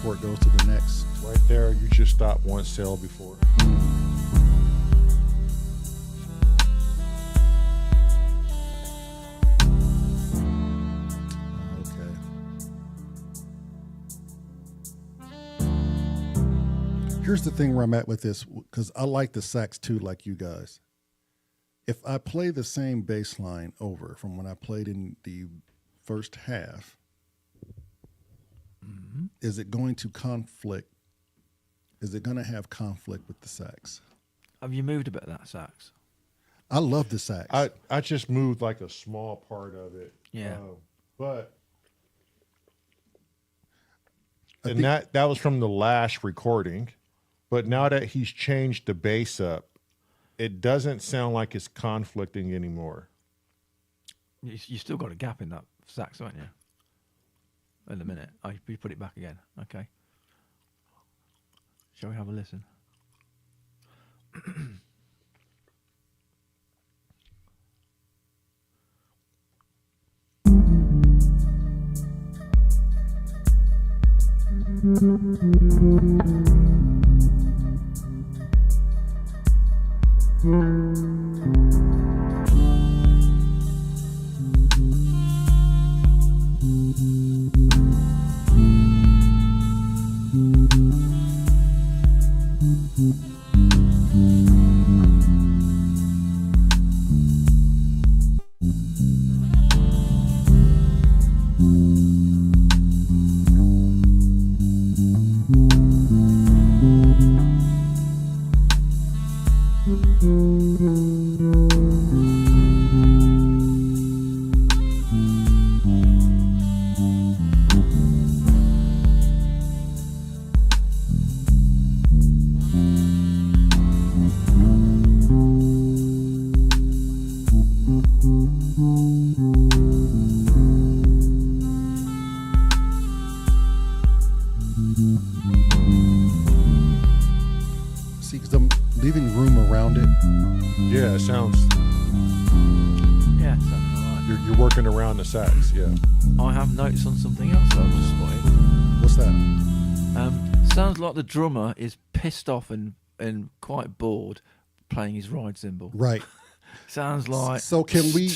Before it goes to the next. Right there, you just stop one cell before. Okay. Here's the thing where I'm at with this, because I like the sax too, like you guys. If I play the same bass line over from when I played in the first half, is it going to conflict? Is it going to have conflict with the sax? Have you moved a bit of that sax? I love the sax. I just moved like a small part of it. Yeah. But I and that was from the last recording. But now that he's changed the bass up, it doesn't sound like it's conflicting anymore. You still got a gap in that sax, haven't you? In a minute. Oh, you put it back again. Okay. Shall we have a listen? See, because I'm leaving room around it. Yeah, it sounds. Yeah, something all right. You're working around the sax. Yeah. I have notes on something else that I've just spotted. What's that? Sounds like the drummer is pissed off and quite bored playing his ride cymbal. Right. Sounds like. So can we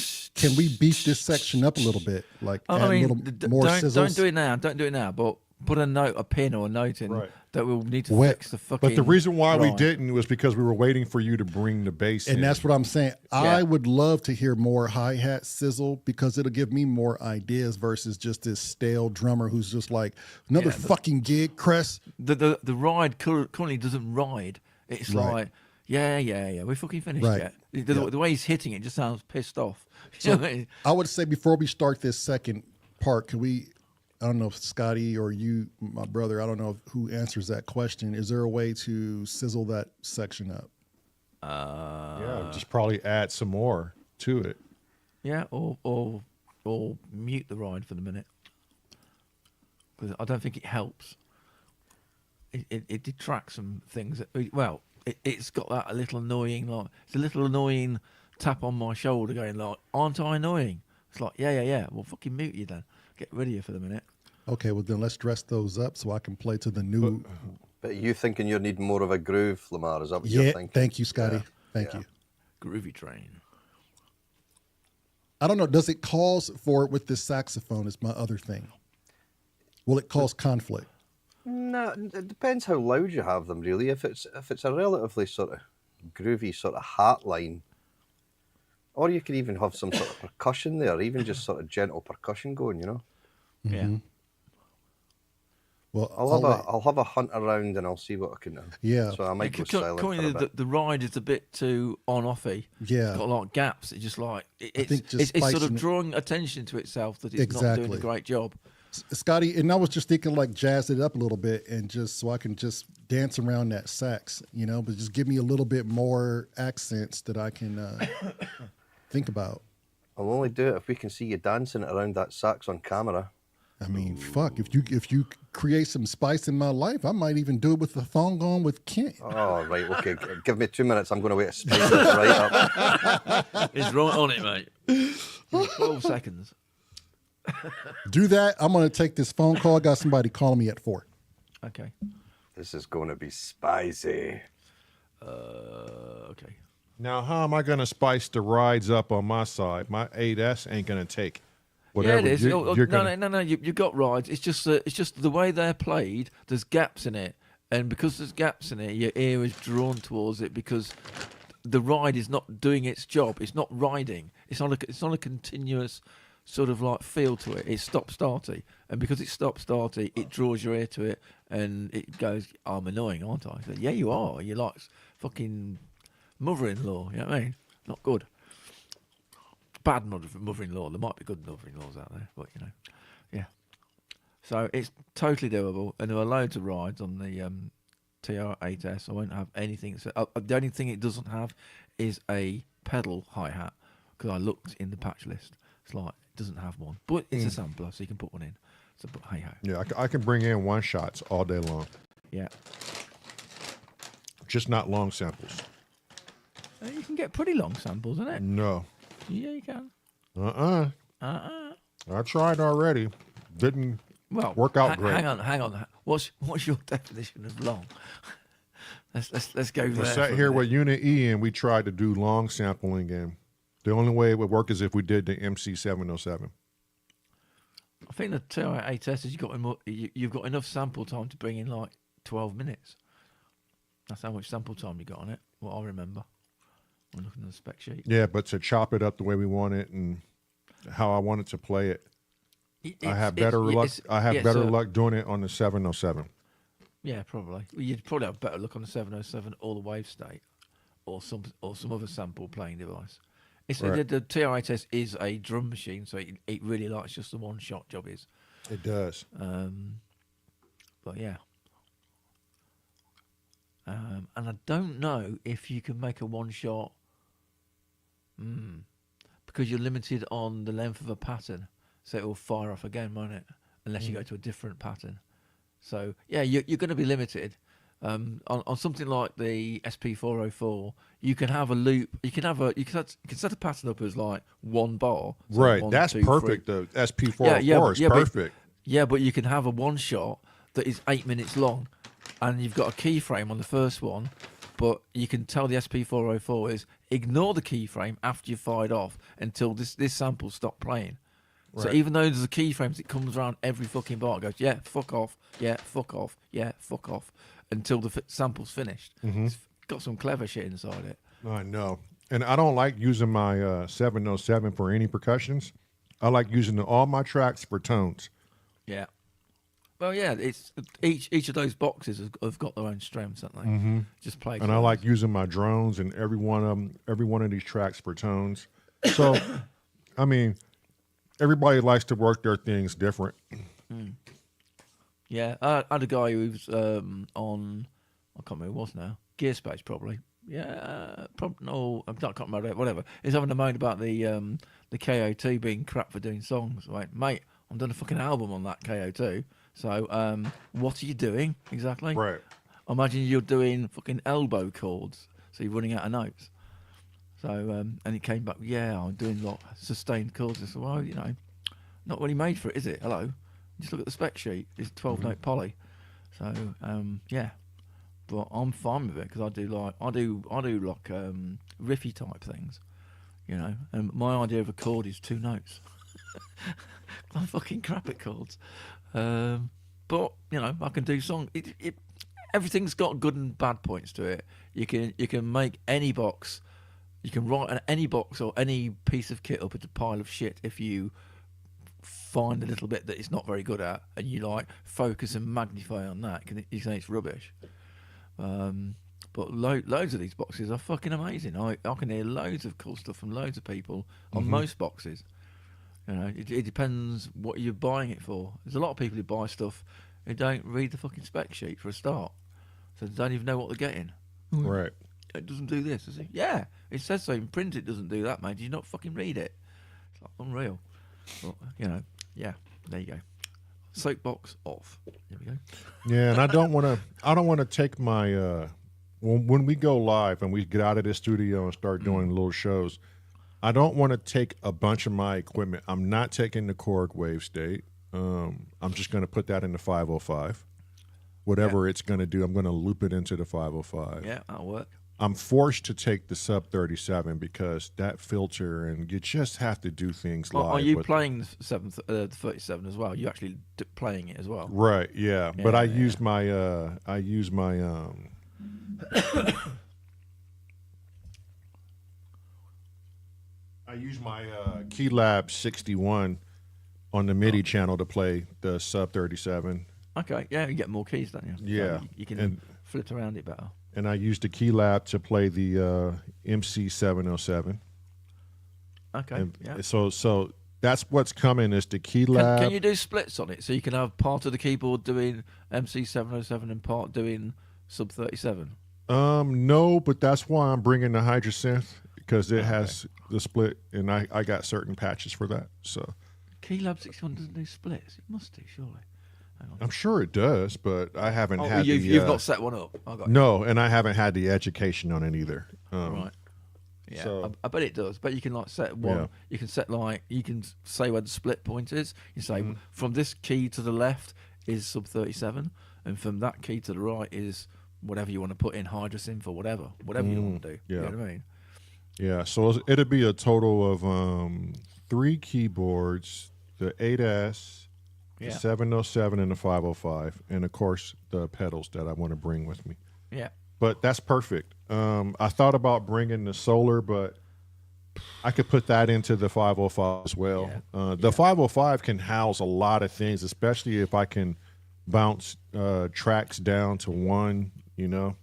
beef this section up a little bit? Like add a little more sizzles? Don't do it now. Don't do it now. But put a pin or a note in Right. that we'll need to fix the fucking. But the reason why we ride. didn't was because we were waiting for you to bring the bass in. And that's what I'm saying. Yeah. I would love to hear more hi-hat sizzle because it'll give me more ideas versus just this stale drummer who's just like, another fucking gig, Cress. The ride currently doesn't ride. It's Right. like, yeah, we fucking finished Right. yet. The way he's hitting it just sounds pissed off. You know what I mean? I would say before we start this second part, can we, I don't know if Scotty or you, my brother, I don't know who answers that question. Is there a way to sizzle that section up? Yeah, just probably add some more to it. Yeah, or mute the ride for the minute. Because I don't think it helps. It detracts some things. Well, it's got that a little annoying, like, it's a little annoying tap on my shoulder going like, aren't I annoying? It's like, yeah. Well, fucking mute you then. Get rid of you for the minute. Okay, well then let's dress those up so I can play to the new. But are you thinking you're needing more of a groove, Lamar? Is that what you're thinking? Thank you, Scotty. Thank you. Groovy train. I don't know. Does it cause for it with this saxophone? Is my other thing. Will it cause conflict? No, it depends how loud you have them, really. If it's a relatively sort of groovy sort of hat line, or you could even have some sort of percussion there, even just sort of gentle percussion going, you know. Yeah. Well, I'll have a hunt around and I'll see what I can do. Yeah. So I might go silent for a bit. The ride is a bit too on-offy. Yeah. It's got a lot of gaps. It's just like think just it's sort spicing of it- drawing attention to itself that it's not Exactly. doing a great job. Scotty, and I was just thinking like jazz it up a little bit and just so I can just dance around that sax, you know, but just give me a little bit more accents that I can think about. I'll only do it if we can see you dancing around that sax on camera. I mean, fuck, if you create some spice in my life, I might even do it with the thong on with Kent. Oh, right, okay. Give me 2 minutes. I'm going to wait to spice this right up. It's right on it, mate. 12 seconds. Do that. I'm going to take this phone call. I got somebody calling me at 4. Okay. This is going to be spicy. Okay. Now, how am I going to spice the rides up on my side? My 8S ain't going to take whatever. Yeah, it is. You're gonna... No. You've got rides. It's just the way they're played. There's gaps in it, and because there's gaps in it, your ear is drawn towards it because the ride is not doing its job. It's not riding. It's not a continuous sort of like feel to it. It's stop-starty, and because it's stop-starty, it draws your ear to it, and it goes, "I'm annoying, aren't I?" So, yeah, you are. You're like fucking mother-in-law. You know what I mean? Not good. Bad mother-in-law. There might be good mother-in-laws out there, but you know, yeah. So it's totally doable, and there are loads of rides on the TR-8S. I won't have anything. So the only thing it doesn't have is a pedal hi-hat because I looked in the patch list. It's like it doesn't have one, but it's a sampler, so you can put one in. So, but hey ho. Yeah, I can bring in one shots all day long. Yeah. Just not long samples. You can get pretty long samples, isn't it? No. Yeah, you can. I tried already. Didn't work out great. Hang on. What's your definition of long? let's go there. We sat here with Unit E and we tried to do long sampling, and the only way it would work is if we did the MC707. I think the TR-8S is you've got enough sample time to bring in like 12 minutes. That's how much sample time you got on it. What I remember when looking at the spec sheet. Yeah, but to chop it up the way we want it and how I wanted to play it, I have better luck. I have better luck doing it on the 707. Yeah, probably. Well, you'd probably have better luck on the 707 or the wave state, or some other sample playing device. It's right. The TR-8S is a drum machine, so it really likes just the one shot job is. It does. But yeah. And I don't know if you can make a one shot because you're limited on the length of a pattern, so it will fire off again, won't it? Unless you go to a different pattern. So yeah, you're going to be limited. On something like the SP404, you can have a loop. You can set a pattern up as like one bar. So right, 1, that's 2, perfect. 3. The SP404 is perfect. But you can have a one shot that is 8 minutes long, and you've got a keyframe on the first one, but you can tell the SP404 is ignore the keyframe after you fired off until this sample stopped playing. So even though there's a keyframes, it comes around every fucking bar. It goes, yeah, fuck off, yeah, fuck off, yeah, fuck off, until the sample's finished. It's got some clever shit inside it. I know. And I don't like using my 707 for any percussions. I like using all my tracks for tones. Yeah. Well, yeah, it's each of those boxes have got their own strengths, haven't they? Just play. And I like using my drones and every one of these tracks for tones. So, I mean, everybody likes to work their things different. Yeah, I had a guy who was on, I can't remember who it was now, Gearspace probably. Yeah, no, I can't remember it, whatever. He's having a moan about the KO2 being crap for doing songs. Like, mate, I'm doing a fucking album on that KO2. So, what are you doing exactly? Right. Imagine you're doing fucking elbow chords, so you're running out of notes. So, and he came back, yeah, I'm doing like sustained chords. I said, well, you know, not really made for it, is it? Hello, just look at the spec sheet. It's 12-note poly. So, yeah, but I'm fine with it because I do like riffy type things, you know. And my idea of a chord is 2 notes. I'm fucking crap at chords. But you know, I can do song. Everything's got good and bad points to it. You can make any box, you can write any box or any piece of kit up into a pile of shit if you find a little bit that it's not very good at, and you like focus and magnify on that. You say it's rubbish. But loads of these boxes are fucking amazing. I can hear loads of cool stuff from loads of people on most boxes. You know, it depends what you're buying it for. There's a lot of people who buy stuff who don't read the fucking spec sheet for a start, so they don't even know what they're getting. Right. It doesn't do this. I say, yeah, it says so in print. It doesn't do that, mate. Did you not fucking read it? It's like unreal. But, you know, yeah. There you go. Soapbox off. There we go. Yeah, and I don't want to take my when we go live and we get out of this studio and start doing little shows. I don't want to take a bunch of my equipment. I'm not taking the Korg wave state. I'm just going to put that in the 505. Whatever it's going to do, I'm going to loop it into the 505. Yeah, that'll work. I'm forced to take the sub 37 because that filter, and you just have to do things live. Are you playing the 37 as well? You actually playing it as well? Right. Yeah. But I use my Keylab 61 on the MIDI channel to play the sub 37. Okay, yeah, you get more keys, don't you? Yeah. So you can flip around it better. And I used the Keylab to play the MC 707. Okay, and yeah. So that's what's coming is the Keylab. Can you do splits on it? So you can have part of the keyboard doing MC 707 and part doing sub 37? No, but that's why I'm bringing the Hydrasynth, because it has the split, and I got certain patches for that. So Keylab 61 doesn't do splits. It must do, surely. I'm sure it does, but I haven't had you've not set one up. No, and I haven't had the education on it either. Right. Yeah, so, I bet it does. But you can like set one. Yeah. You can set you can say where the split point is. You say from this key to the left is sub 37, and from that key to the right is whatever you want to put in, Hydrasynth or whatever you want to do. Yeah. You know what I mean? Yeah. So it'll be a total of 3 keyboards: the 8S. The 707 and the 505, and of course the pedals that I want to bring with me. Yeah, but that's perfect. I thought about bringing the Solar, but I could put that into the 505 as well. Yeah. The 505 can house a lot of things, especially if I can bounce tracks down to 1. You know.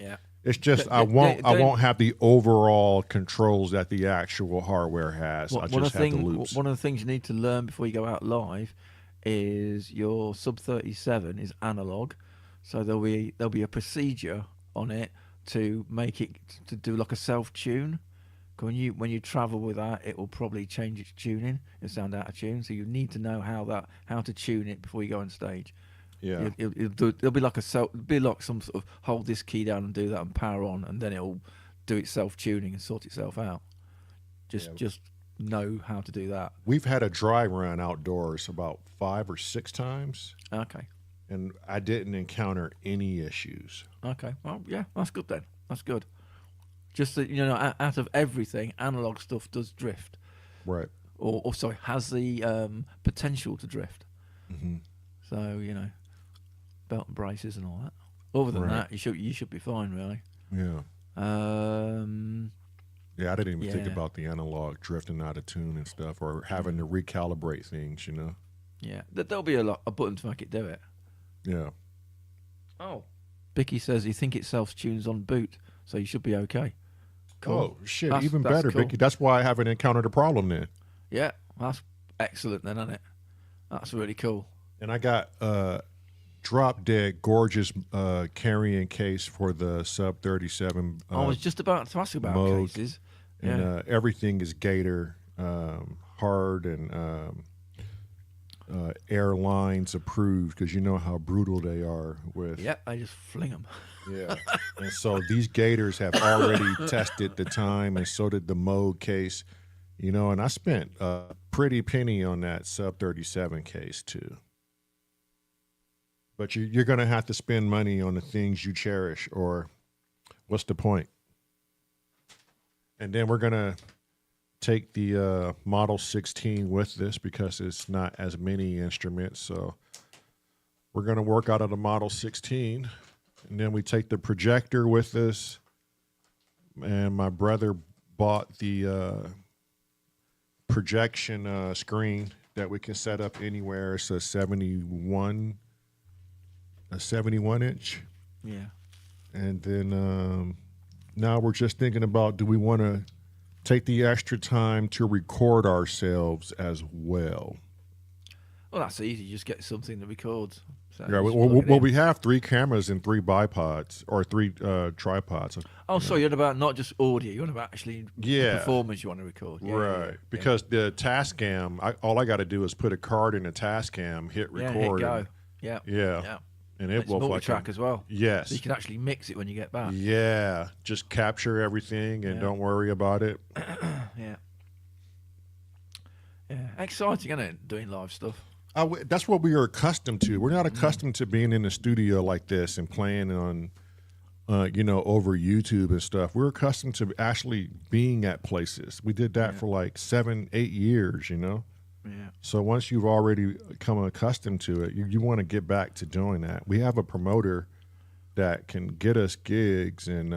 Yeah. It's just I won't have the overall controls that the actual hardware has. I just have the loops. One of the things you need to learn before you go out live is your sub 37 is analog, so there'll be a procedure on it to make it to do like a self tune. When you travel with that, it will probably change its tuning. It'll sound out of tune, so you need to know how to tune it before you go on stage. Yeah, it'll be like some sort of hold this key down and do that and power on, and then it'll do its self tuning and sort itself out. Just know how to do that. We've had a dry run outdoors about 5 or 6 times. Okay. And I didn't encounter any issues. Okay. Well, yeah, that's good then. That's good. Just that, out of everything, analog stuff does drift. Right. or sorry, has the potential to drift. Mm-hmm. So belt and braces and all that. Other than that, you should be fine, really. Yeah. Yeah, I didn't even think Yeah. about the analog drifting out of tune and stuff, or having to recalibrate things. Yeah, there'll be a button to make it do it. Yeah. Oh, Bicky says you think it self-tunes on boot, so you should be okay. Cool. Oh shit! That's Even better, cool. Vicky. That's why I haven't encountered a problem then. Yeah, that's excellent then, isn't it? That's really cool. And I got drop dead gorgeous carrying case for the sub 37. I was just about to ask about mode. cases. And everything is Gator hard and airlines approved, because you know how brutal they are with. Yeah, I just fling them. Yeah. And so these Gators have already tested the time, and so did the mode case, and I spent a pretty penny on that sub 37 case too. But you're going to have to spend money on the things you cherish, or what's the point? And then we're going to take the Model 16 with this because it's not as many instruments. So we're going to work out of the Model 16. And then we take the projector with us. And my brother bought the projection screen that we can set up anywhere. It's a 71 inch. Yeah. And then now we're just thinking about, do we want to take the extra time to record ourselves as well? Well, that's easy. You just get something that records. So Yeah, just well, plug it in. we have 3 cameras and 3 bipods, or 3 tripods. Oh, so you're on about not just audio. You're on about actually Yeah. the performance you want to record. Yeah, Right. yeah. Because the Tascam, all I got to do is put a card in a Tascam, hit Yeah, record. hit go. and- Yeah. yeah. Yeah. And it It's will multi-track fucking, as well. yes. So you can actually mix it when you get back. Yeah. Just capture everything and Yeah. don't worry about it. Yeah. Yeah. Exciting, isn't it? Doing live stuff. That's what we are accustomed to. We're not accustomed to being in the studio like this and playing on, over YouTube and stuff. We're accustomed to actually being at places. We did that for like 7-8 years, Yeah. So once you've already become accustomed to it, you want to get back to doing that. We have a promoter that can get us gigs, and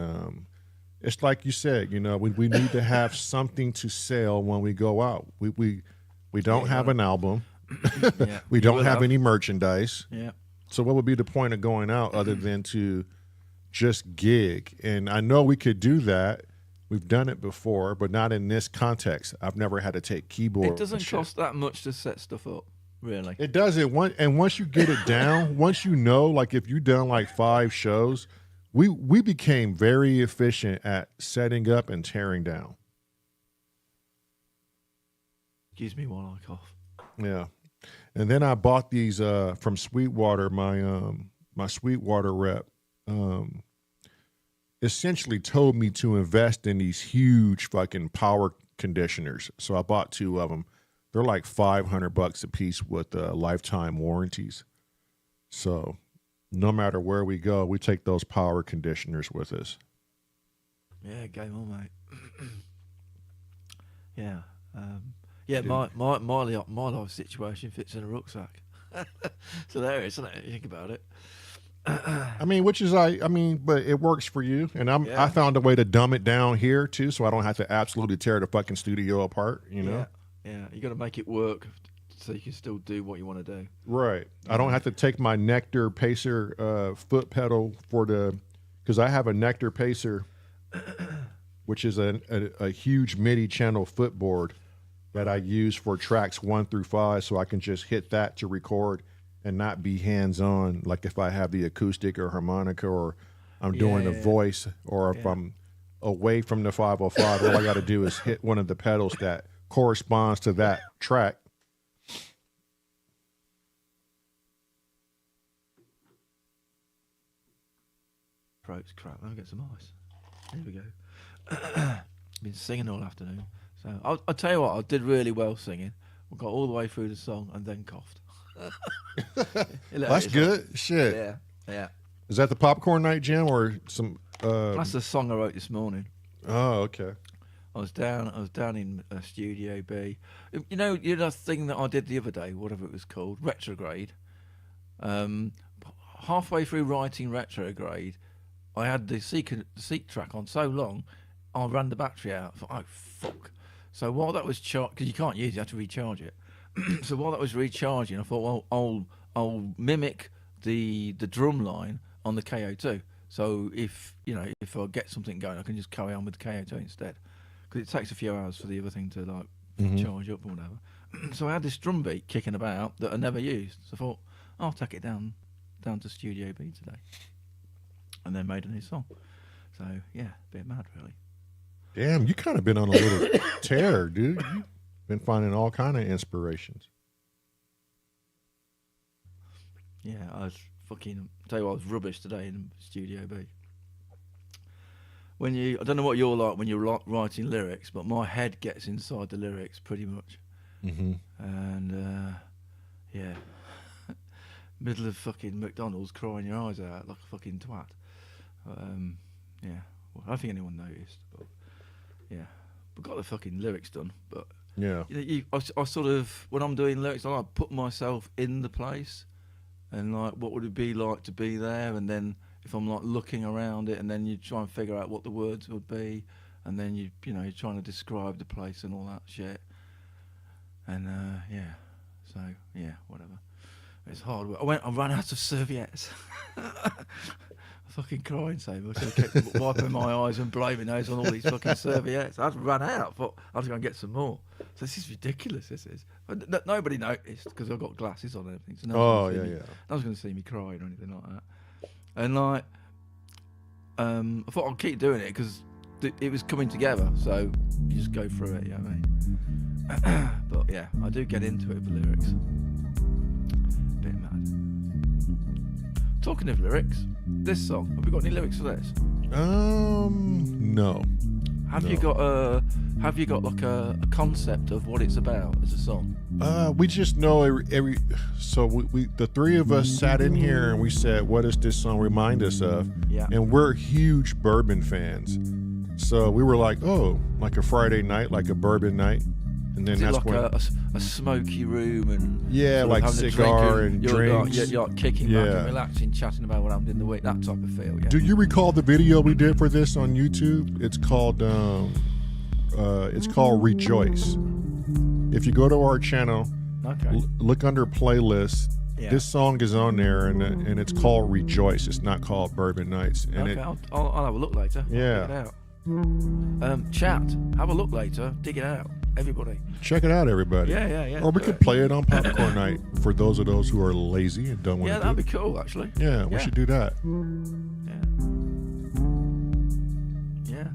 it's like you said, we need to have something to sell when we go out. We don't have an album. Yeah. We don't have any merchandise. Yeah. So what would be the point of going out other than to just gig? And I know we could do that. We've done it before, but not in this context. I've never had to take keyboard. It doesn't cost that much to set stuff up, really. It doesn't. And once you get it down, once like if you've done like 5 shows, we became very efficient at setting up and tearing down. Excuse me while I cough. Yeah. And then I bought these from Sweetwater. My Sweetwater rep essentially told me to invest in these huge fucking power conditioners. So I bought 2 of them. They're like $500 a piece with lifetime warranties. So no matter where we go, we take those power conditioners with us. Yeah, game on, mate. Yeah. Yeah, my life situation fits in a rucksack. So there it is, isn't it? You think about it. I mean, but it works for you. And I found a way to dumb it down here too, so I don't have to absolutely tear the fucking studio apart, Yeah, you got to make it work so you can still do what you want to do. Right. I don't have to take my Nectar Pacer foot pedal because I have a Nectar Pacer, which is a huge MIDI channel footboard that I use for tracks 1 through 5, so I can just hit that to record and not be hands-on, like if I have the acoustic or harmonica, or I'm doing a voice, or if I'm away from the 505, all I got to do is hit one of the pedals that corresponds to that track. Throat's crap. I'll get some ice. There we go. Been singing all afternoon. So I'll tell you what, I did really well singing. We got all the way through the song and then coughed. That's good. Shit. Yeah. Is that the popcorn night, Jim, or some? That's the song I wrote this morning. Oh, okay. I was down in Studio B. You know the thing that I did the other day, whatever it was called, Retrograde. Halfway through writing Retrograde, I had the seek track on so long, I ran the battery out. I thought, oh fuck! So while that was charged, because you can't use it, you have to recharge it. So while that was recharging, I thought, well, I'll mimic the drum line on the KO2. So if I get something going, I can just carry on with the KO2 instead. Because it takes a few hours for the other thing to charge up or whatever. So I had this drum beat kicking about that I never used. So I thought, I'll take it down to Studio B today, and then made a new song. So yeah, a bit mad really. Damn, you kind of been on a little tear, dude. You've been finding all kind of inspirations. Yeah, I was tell you what, I was rubbish today in Studio B. I don't know what you're like when you're writing lyrics, but my head gets inside the lyrics pretty much. Mm-hmm. And yeah, middle of fucking McDonald's crying your eyes out like a fucking twat. Yeah, well, I don't think anyone noticed, but yeah, we got the fucking lyrics done. But yeah, I sort of, when I'm doing lyrics, I like put myself in the place and like what would it be like to be there, and then if I'm like looking around it, and then you try and figure out what the words would be, and then you're trying to describe the place and all that shit. And yeah, so yeah, whatever. It's hard work. I ran out of serviettes. Fucking crying so much. I kept wiping my eyes and blaming those on all these fucking serviettes. I'd run out. Thought I was going to get some more. So this is ridiculous. This is. But nobody noticed because I've got glasses on and everything. So no one's going to see me crying or anything like that. And like, I thought I'd keep doing it because it was coming together. So you just go through it. You know what I mean? But yeah, I do get into it with the lyrics. Bit mad. Talking of lyrics, this song, have we got any lyrics for this? No. Have you got like a concept of what it's about as a song? We just know every so we the three of us sat in here and we said, what does this song remind us of? Yeah. And we're huge Bourbon fans. So we were like, oh, like a Friday night, like a bourbon night. And then that's like when a smoky room and yeah, like cigar and drinks. You're kicking back and relaxing, chatting about what happened in the week, that type of feel. Yeah. Do you recall the video we did for this on YouTube? It's called Rejoice. If you go to our channel, look under playlist. Yeah. This song is on there, and it's called Rejoice. It's not called Bourbon Nights. And I'll have a look later. Yeah. Check it out. Chat, have a look later. Dig it out. Everybody. Check it out, everybody. Yeah. Or we could play it on Popcorn Night for those of those who are lazy and don't want to. Yeah, that'd be cool, actually. Yeah, we should do that. Yeah.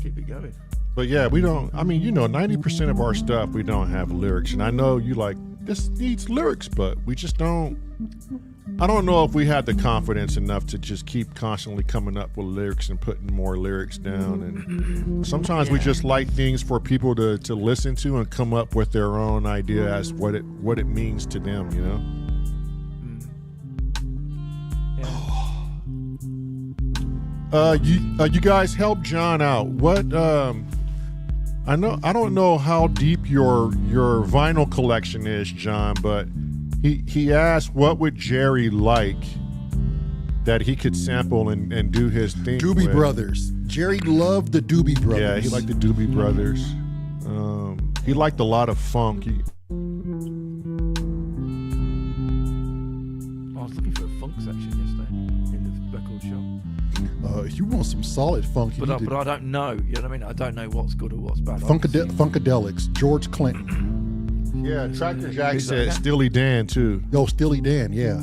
Keep it going. But yeah, we don't. I mean, 90% of our stuff we don't have lyrics, and I know you like this needs lyrics, but we just don't. I don't know if we had the confidence enough to just keep constantly coming up with lyrics and putting more lyrics down. And sometimes we just like things for people to listen to and come up with their own idea as what it means to them, You guys help John out. What I don't know how deep your vinyl collection is, John, but he asked what would Jerry like that he could sample and do his thing Doobie with. Brothers. Jerry loved the Doobie Brothers. Yeah, he liked the Doobie Brothers. He liked a lot of funk. I was looking for a funk section yesterday in the record shop. If you want some solid funk, but I don't know. You know what I mean? I don't know what's good or what's bad. Funkadelics, George Clinton. Yeah, Tractor Jack said Steely Dan too. Yo, Steely Dan, yeah.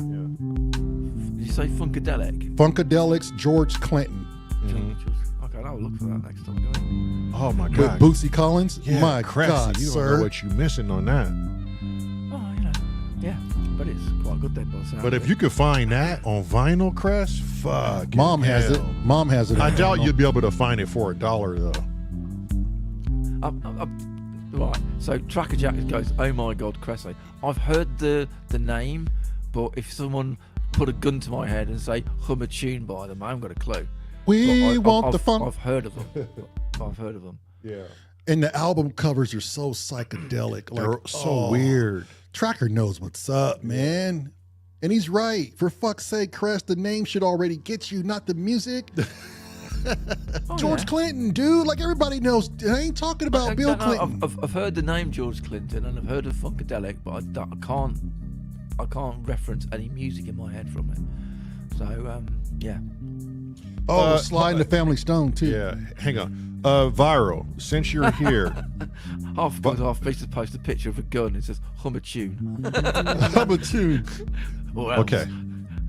Did you say Funkadelic? Funkadelics, George Clinton. Mm-hmm. Okay, I'll look for that next time going. Oh my God. With Bootsy Collins? Yeah, my Cressy, God, you sir. don't know what you're missing on that. Oh, yeah. But it's quite good then by the sound. But if you could find that on vinyl, Cress, fuck. Mom has it. Mom has it. I doubt you'll be able to find it for $1 though. Right, so Tracker Jack goes, oh my God, Cressy. I've heard the name, but if someone put a gun to my head and say, hum a tune by them, I haven't got a clue. We want the funk. I've heard of them. I've heard of them. Yeah. And the album covers are so psychedelic. Like, They're so weird. Tracker knows what's up, man. And he's right. For fuck's sake, Crest, the name should already get you, not the music. George Clinton, dude. Like, everybody knows. I ain't talking about Bill Clinton. I've heard the name George Clinton and I've heard of Funkadelic, but I can't reference any music in my head from it. So, yeah. Oh, Sly and the Family Stone, too. Yeah, hang on. Viral, since you're here. Half piece to post a picture of a gun. It says, hum a tune. Hum a tune. Okay.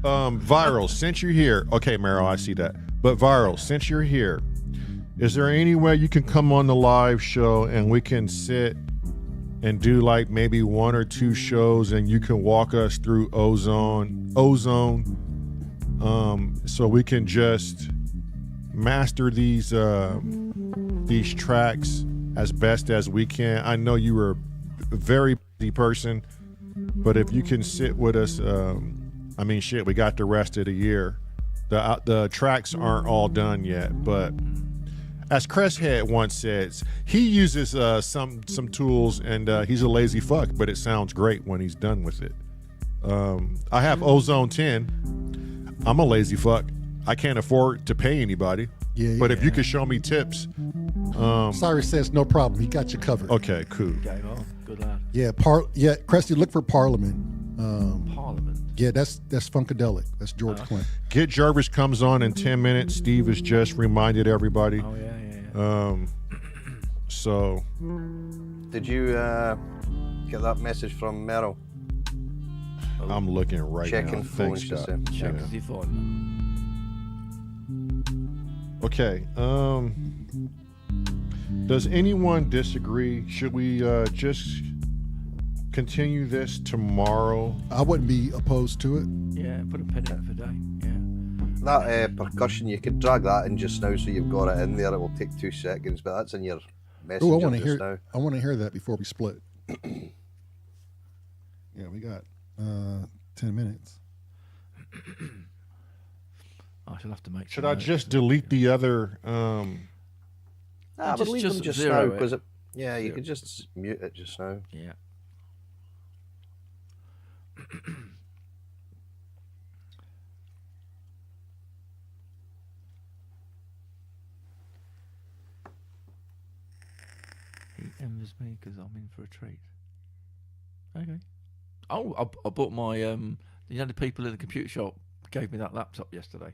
Viral, since you're here. Okay, Meryl, I see that. But Viral, since you're here, is there any way you can come on the live show and we can sit and do like maybe 1 or 2 shows and you can walk us through Ozone, so we can just master these tracks as best as we can. I know you were a very busy person, but if you can sit with us, I mean, shit, we got the rest of the year. The tracks aren't all done yet, but as Cresthead once said, he uses some tools and he's a lazy fuck, but it sounds great when he's done with it. I have Ozone 10. I'm a lazy fuck. I can't afford to pay anybody. Yeah, but if you could show me tips. Cyrus says no problem. He got you covered. Okay, cool. Game on. Good lad. Yeah, Cresty, look for Parliament. Parliament. Yeah, that's Funkadelic. That's George Clinton. Get Jarvis comes on in 10 minutes. Steve has just reminded everybody. Oh yeah. So. Did you get that message from Meryl? I'm looking right now. Checking phone. Check the phone. Okay. Does anyone disagree? Should we just continue this tomorrow? I wouldn't be opposed to it. Yeah, put a pin in it for a day. Yeah. That percussion, you could drag that in just now, so you've got it in there. It will take 2 seconds, but that's in your messenger I want to hear. now. I want to hear that before we split. Yeah, we got 10 minutes. I shall have to make. Should I just delete the other? Nah, but leave them just zero now, because it. you could just mute it just now. Yeah. He envies me because I'm in for a treat. Okay. Oh, I bought my the people in the computer shop gave me that laptop yesterday.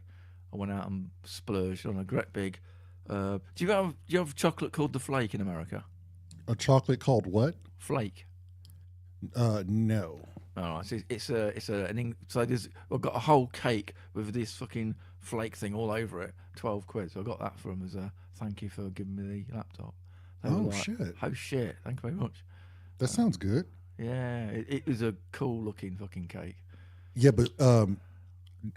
I went out and splurged on a great big. Do you have chocolate called the Flake in America? A chocolate called what? Flake. No. All right, so so I've got a whole cake with this fucking flake thing all over it, 12 quid. So I got that for him as a thank you for giving me the laptop. Shit. Oh shit! Thank you very much. That sounds good. Yeah, it was a cool looking fucking cake. Yeah, but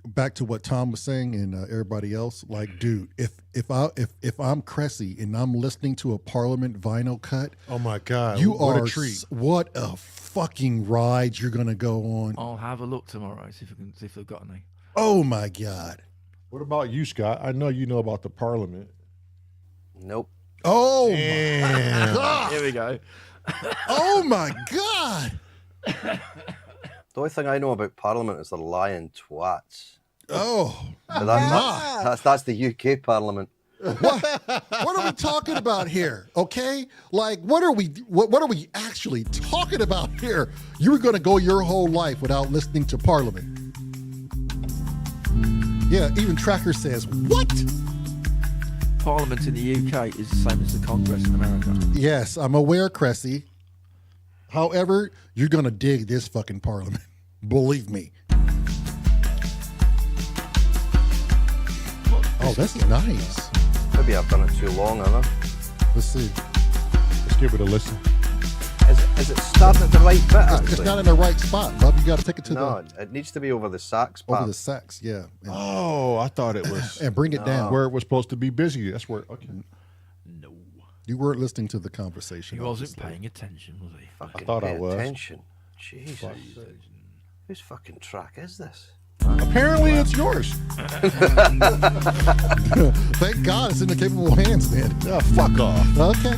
back to what Tom was saying and everybody else, like, dude, if I'm Cressy and I'm listening to a Parliament vinyl cut, Oh my God! you what are a treat. What a fucking ride you're gonna go on. I'll have a look tomorrow, see if they've got any. Oh my God. What about you, Scott? I know you know about the Parliament. Nope. Oh Damn. my God. Here we go. Oh my God. The only thing I know about Parliament is they're lying twats. Oh, But that's the UK Parliament. what are we talking about here? Okay, like what are we actually talking about here? You were going to go your whole life without listening to Parliament. Yeah, even Tracker says what? Parliament in the UK is the same as the Congress in America. Yes, I'm aware, Cressy. However, you're going to dig this fucking Parliament. Believe me. Oh, that's nice. Maybe I've done it too long, haven't I? Let's see. Let's give it a listen. Is it starting at the right bit, actually? It's not in the right spot, bub. You got to take it to No, it needs to be over the sax part. over the sax, yeah. Oh, I thought it was And bring it down. where it was supposed to be busy. That's where. Okay. No, You weren't listening to the conversation. he wasn't obviously. paying attention, was he? Fucking thought I pay was. Attention. Jesus. Whose fucking track is this? Apparently, it's yours. Thank God it's in the capable hands, man. Yeah, fuck off. Okay.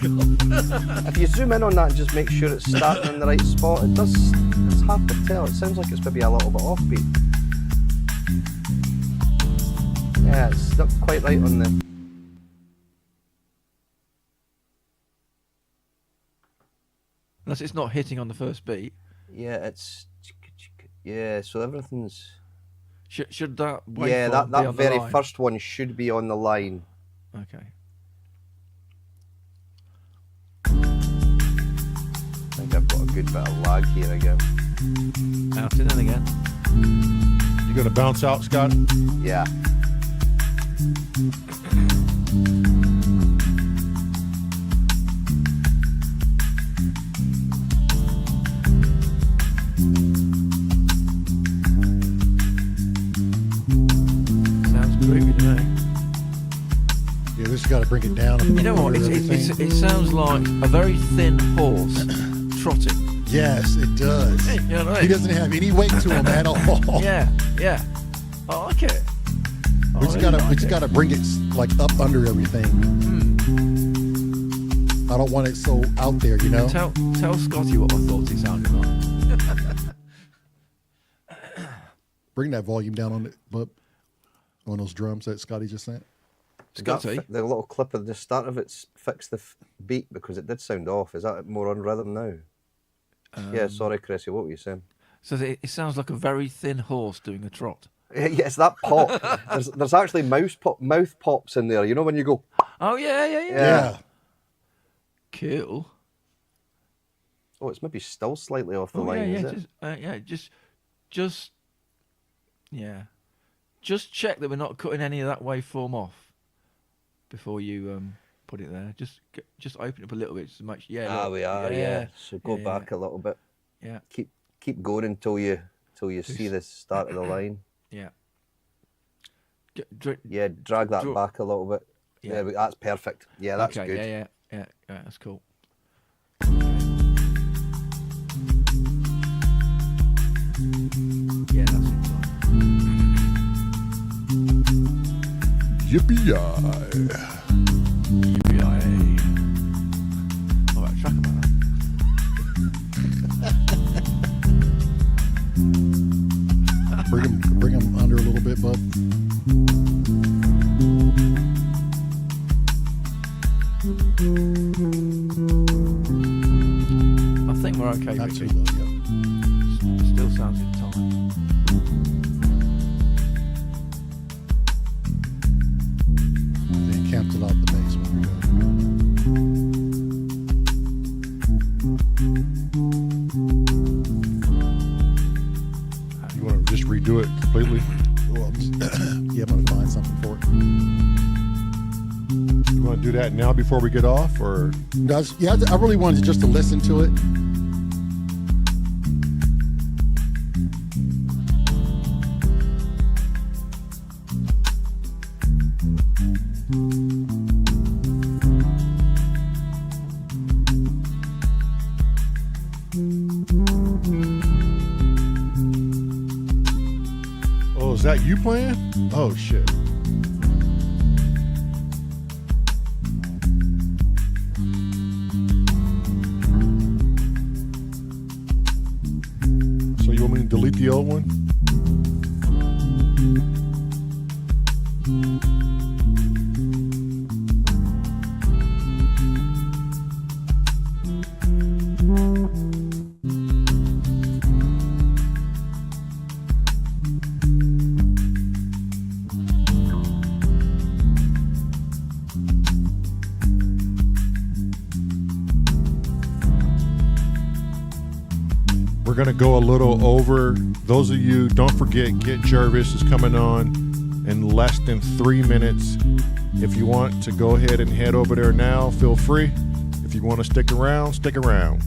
If you zoom in on that and just make sure it's starting in the right spot, it's hard to tell. It sounds like it's maybe a little bit offbeat. Yeah, it's not quite right on the... Unless it's not hitting on the first beat. Yeah, it's... Yeah, so everything's... Should that waveform yeah, be that on very the line? first one should be on the line. Okay. I think I've got a good bit of lag here again. Out in and again. You gonna bounce out, Scott? Yeah. Sounds groovy to me. Yeah, we just got to bring it down. You know what? It sounds like a very thin horse trotting. Yes, it does. You know what I mean? He doesn't have any weight to him at all. Yeah, yeah. I like it. We just gotta bring it like up under everything. I don't want it so out there, you know. Tell Scotty what I thought it sounded like. Bring that volume down on it, bub, on those drums that Scotty just sent. Scotty, The little clip at the start of it's fixed the beat because it did sound off. Is that more on rhythm now? Yeah, sorry, Chrissy, what were you saying? so it sounds like a very thin horse doing a trot. Yeah, it's that pop. there's actually mouth pops in there. You know when you go... Oh yeah. Yeah. Cool. Oh, it's maybe still slightly off the line, is it? Just check that we're not cutting any of that waveform off before you put it there. Just open it up a little bit to make sure. Yeah, look. We are. Yeah. So go back a little bit. Yeah. Keep going until you see the start of the line. Yeah. Drag that back a little bit. Yeah. Yeah, that's perfect. Yeah, that's okay, good. Yeah, that's cool. Yeah, that's it. Yippee-yi. All right, track about that. Bring him under a little bit, bub. I think we're okay. Not too Ricky. low, yeah. Still sounds in time. Then cancel out the bass when we go. You want to just redo it completely? Well, I'm gonna find something for it. You want to do that now before we get off, or? I really wanted just to listen to it. Oh, is that you playing? Oh shit. So you want me to delete the old one? We're going to go a little over. Those of you, don't forget, Get Jervis is coming on in less than 3 minutes. If you want to go ahead and head over there now, feel free. If you want to stick around, stick around.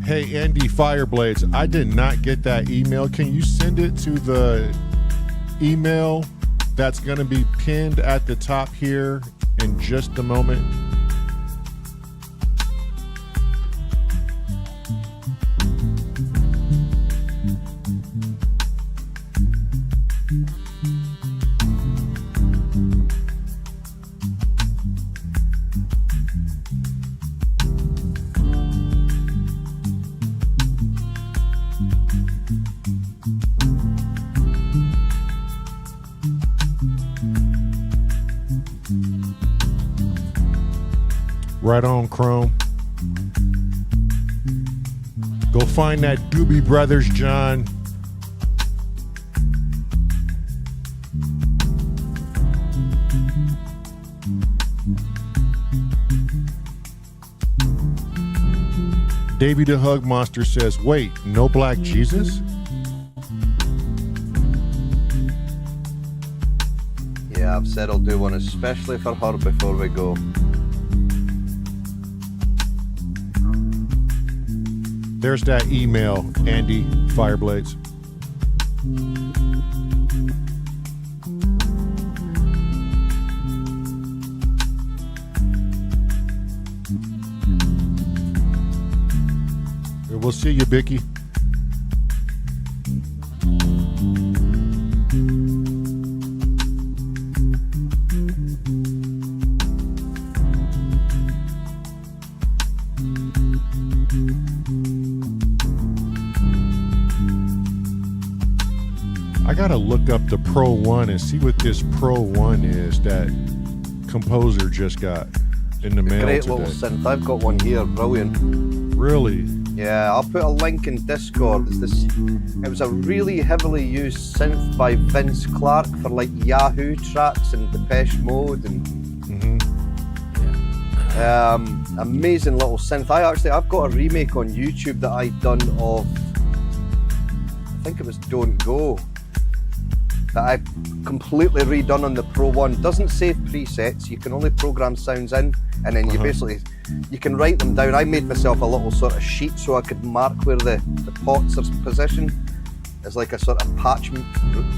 Hey, Andy Fireblades, I did not get that email. Can you send it to the email that's going to be pinned at the top here in just a moment? Right on, Chrome. Go find that Doobie Brothers, John. Davey the Hug Monster says, wait, no Black Jesus? Yeah, I've said I'll do one especially for her before we go. There's that email, Andy Fireblades. We'll see you, Bicky. I gotta look up the Pro 1 and see what this Pro 1 is that Composer just got in the mail Great today. little synth. I've got one here. Brilliant. Really? Yeah, I'll put a link in Discord. It was a really heavily used synth by Vince Clarke for like Yahoo tracks and Depeche Mode and amazing little synth. I've got a remake on YouTube that I'd done of, I think it was Don't Go, that I completely redone on the Pro 1. Doesn't save presets, you can only program sounds in, and then you can write them down. I made myself a little sort of sheet so I could mark where the pots are positioned as like a sort of patch,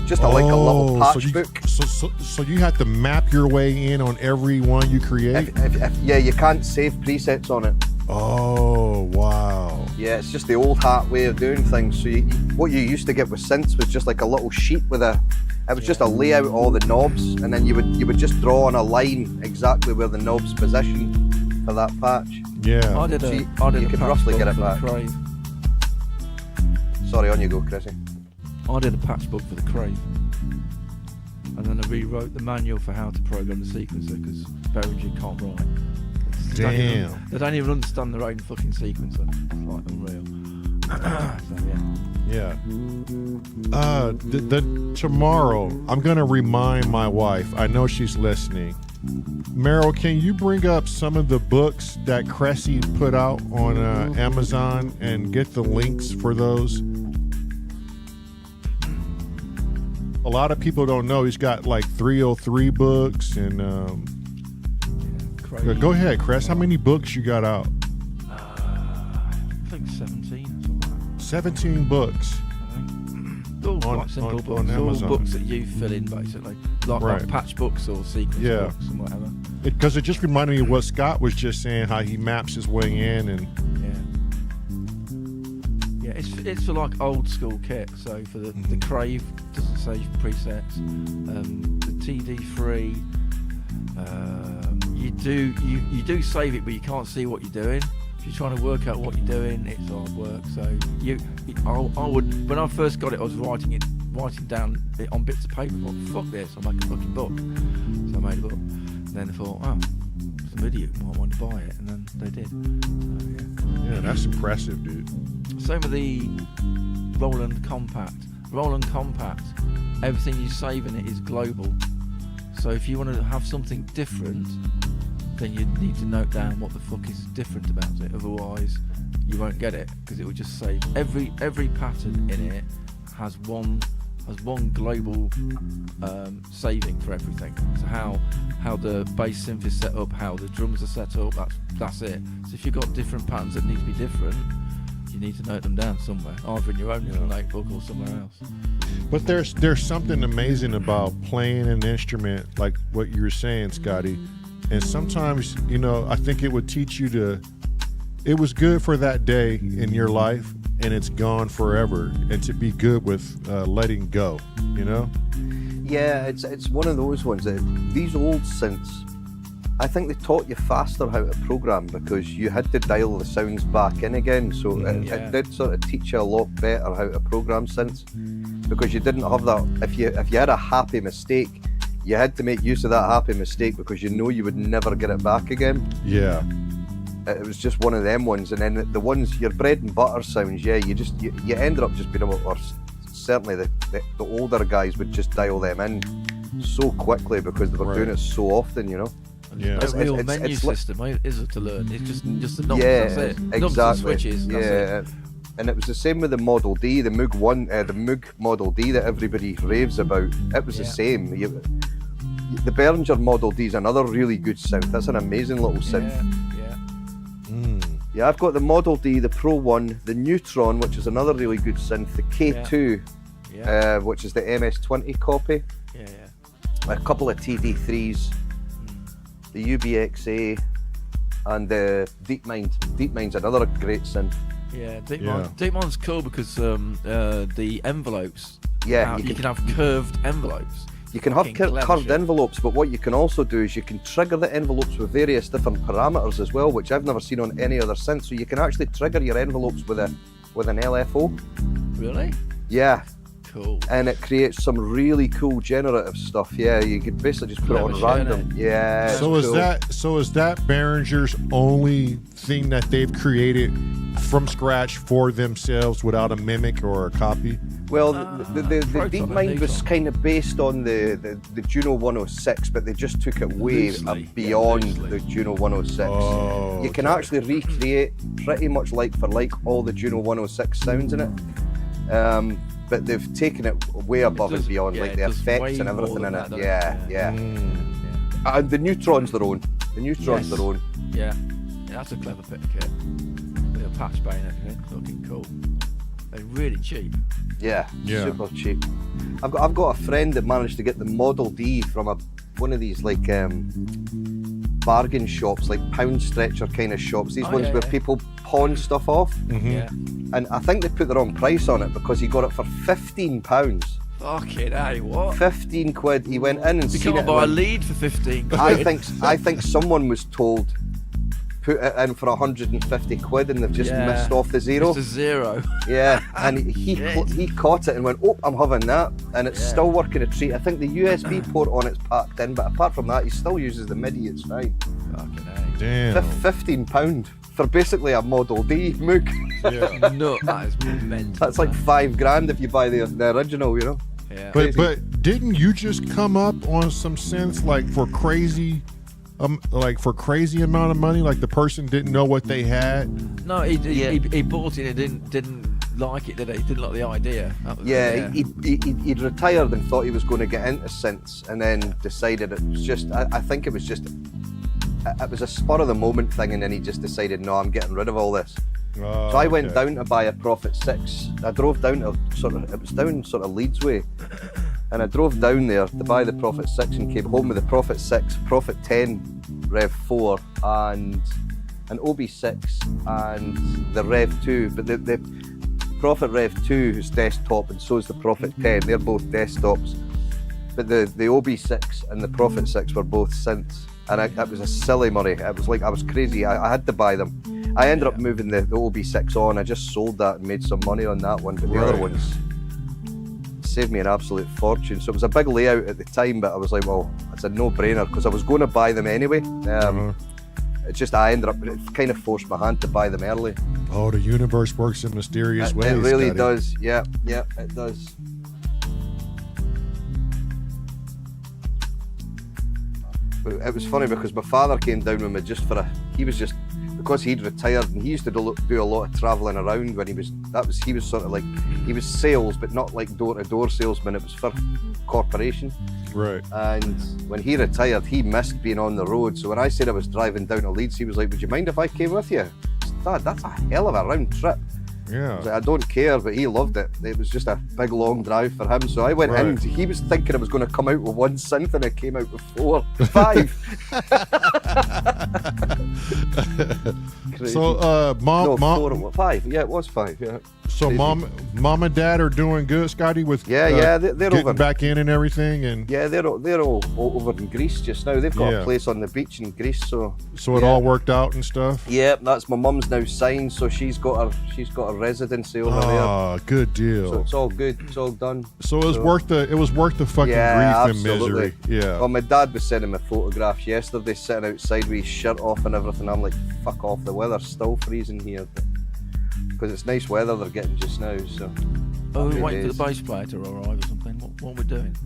just like a little patch book. So you have to map your way in on every one you create? Yeah, you can't save presets on it. Oh, wow. Yeah, it's just the old hat way of doing things. So what you used to get with synths was just like a little sheet with it was just a layout of all the knobs, and then you would just draw on a line exactly where the knob's positioned for that patch. Yeah. I did you a could patch roughly book get it for back. the Crave. Sorry, on you go, Chrissy. I did a patch book for the Crave, and then I rewrote the manual for how to program the sequencer because Behringer can't write. Damn. They don't even understand their own fucking sequencer. It's like unreal. So yeah. Yeah. Tomorrow, I'm gonna remind my wife. I know she's listening. Meryl, can you bring up some of the books that Cressy put out on Amazon and get the links for those? A lot of people don't know he's got like 303 books and go ahead, Cress. How many books you got out? I think 17 or something. 17 books. I think. They're all quite simple books. On They're all Amazon. books that you fill in basically, like patch books or sequence books and whatever. Because it just reminded me of what Scott was just saying, how he maps his way in and. Yeah, it's for like old school kit. So for the Crave doesn't save presets. The TD3, you do save it, but you can't see what you're doing. If you're trying to work out what you're doing, it's hard work. So I would, when I first got it, I was writing down it on bits of paper. I thought, fuck this, I'll make a fucking book. So I made a book. And then I thought, some idiot might want to buy it, and then they did. So, yeah, that's impressive, dude. Same with the Roland Compact. Roland Compact, everything you save in it is global. So if you want to have something different, then you need to note down what the fuck is different about it. Otherwise, you won't get it because it will just save every pattern in it has one global saving for everything. So how the bass synth is set up, how the drums are set up, that's it. So if you've got different patterns that need to be different, you need to note them down somewhere, either in your own little notebook or somewhere else. But there's something amazing about playing an instrument like what you were saying, Scotty. And sometimes, you know, I think it would teach you to, it was good for that day in your life and it's gone forever, and to be good with letting go, you know? Yeah, it's one of those ones that these old synths, I think they taught you faster how to program because you had to dial the sounds back in again. So it did sort of teach you a lot better how to program synths because you didn't have that. If you had a happy mistake, you had to make use of that happy mistake because you know you would never get it back again. Yeah. It was just one of them ones. And then the ones, your bread and butter sounds, you ended up just being able, or certainly the older guys would just dial them in so quickly because they were doing it so often, you know. Yeah. The real menu system is to learn. It's just the knobs, that's it. Exactly. Knobs and switches, that's it. And it was the same with the Model D, the Moog One, the Moog Model D that everybody raves about. It was the same. The Behringer Model D is another really good synth. That's an amazing little synth. Yeah, I've got the Model D, the Pro One, the Neutron, which is another really good synth, the K2, which is the MS-20 copy. A couple of TD3s, the UBXA, and the DeepMind. DeepMind's another great synth. Yeah, DeepMind's cool because the envelopes. Yeah, you can have curved envelopes. You can have curved envelopes, but what you can also do is you can trigger the envelopes with various different parameters as well, which I've never seen on any other synth. So you can actually trigger your envelopes with an LFO. Really? Yeah. Cool. And it creates some really cool generative stuff. Yeah, you could basically just put it on random. Yeah. So is that Behringer's only thing that they've created from scratch for themselves without a mimic or a copy? Well, the DeepMind was kind of based on the Juno 106, but they just took it way beyond the Juno 106. Oh, you can actually recreate pretty much like for like all the Juno 106 sounds in it. But they've taken it way above and beyond, like the effects and everything in it. And the Neutron's their own. Their own. Yeah, that's a clever bit of kit. With a patch bay and everything, looking cool. They're really cheap. Yeah, super cheap. I've got a friend that managed to get the Model D from one of these like bargain shops, like pound stretcher kind of shops. These ones where people pawn stuff off. And I think they put the wrong price on it because he got it for £15. Fucking hey, what? 15 quid. He went in and you seen it. can't buy a lead for 15 quid. I think someone was told put it in for 150 quid and they've just missed off the zero. Just a zero. Yeah, and he caught it and went, oh, I'm having that, and it's still working a treat. I think the USB port on it's packed in, but apart from that, he still uses the MIDI. It's fine. Fucking hey. Damn. £15 for basically a Model D Moog. Yeah. No, that is mental. That's like $5,000 if you buy the original, you know. Yeah. But didn't you just come up on some synths like for crazy amount of money? Like the person didn't know what they had. No, he bought it and didn't like it, did he? He didn't like the idea. He'd retired and thought he was going to get into synths, and then decided it was just. I think it was just. It was a spur of the moment thing, and then he just decided, no, I'm getting rid of all this. So I went down to buy a Prophet 6. I drove down to it was down sort of Leeds way. And I drove down there to buy the Prophet 6 and came home with the Prophet 6, Prophet 10, Rev 4, and an OB6 and the Rev 2. But the Prophet Rev 2 is desktop and so is the Prophet 10. They're both desktops. But the OB6 and the Prophet 6 were both synths. And it was a silly money. It was like I was crazy. I had to buy them. I ended up moving the OB6 on. I just sold that and made some money on that one. But the other ones saved me an absolute fortune. So it was a big layout at the time, but I was like, well, it's a no-brainer because I was going to buy them anyway. It's just it kind of forced my hand to buy them early. Oh, the universe works in mysterious ways. It really does. Yeah, it does. It was funny because my father came down with me because he'd retired and he used to do a lot of travelling around when he was sort of like, he was sales, but not like door-to-door salesman. It was for corporation. Right. And when he retired, he missed being on the road. So when I said I was driving down to Leeds, he was like, would you mind if I came with you? Dad, that's a hell of a round trip. Yeah. I don't care, but he loved it. It was just a big long drive for him. So I went in. He was thinking I was going to come out with 1 synth, and I came out with 4, 5. So, mom, 4 and 5. Yeah, it was 5. Yeah. So Crazy. mom and dad are doing good, Scotty, with they're getting over back in and everything, and yeah, they're all over in Greece just now. They've got a place on the beach in Greece, so it all worked out and stuff. Yeah, that's my mum's now signed, so she's got a residency over there. Oh, good deal. So it's all good. It's all done. So it was worth the fucking grief absolutely. and misery. Yeah. Well, my dad was sending me photographs yesterday, sitting outside with his shirt off and everything. I'm like, fuck off. The weather's still freezing here, because it's nice weather they're getting just now. So. Oh, we're waiting for the bass player to arrive or something. What are we doing?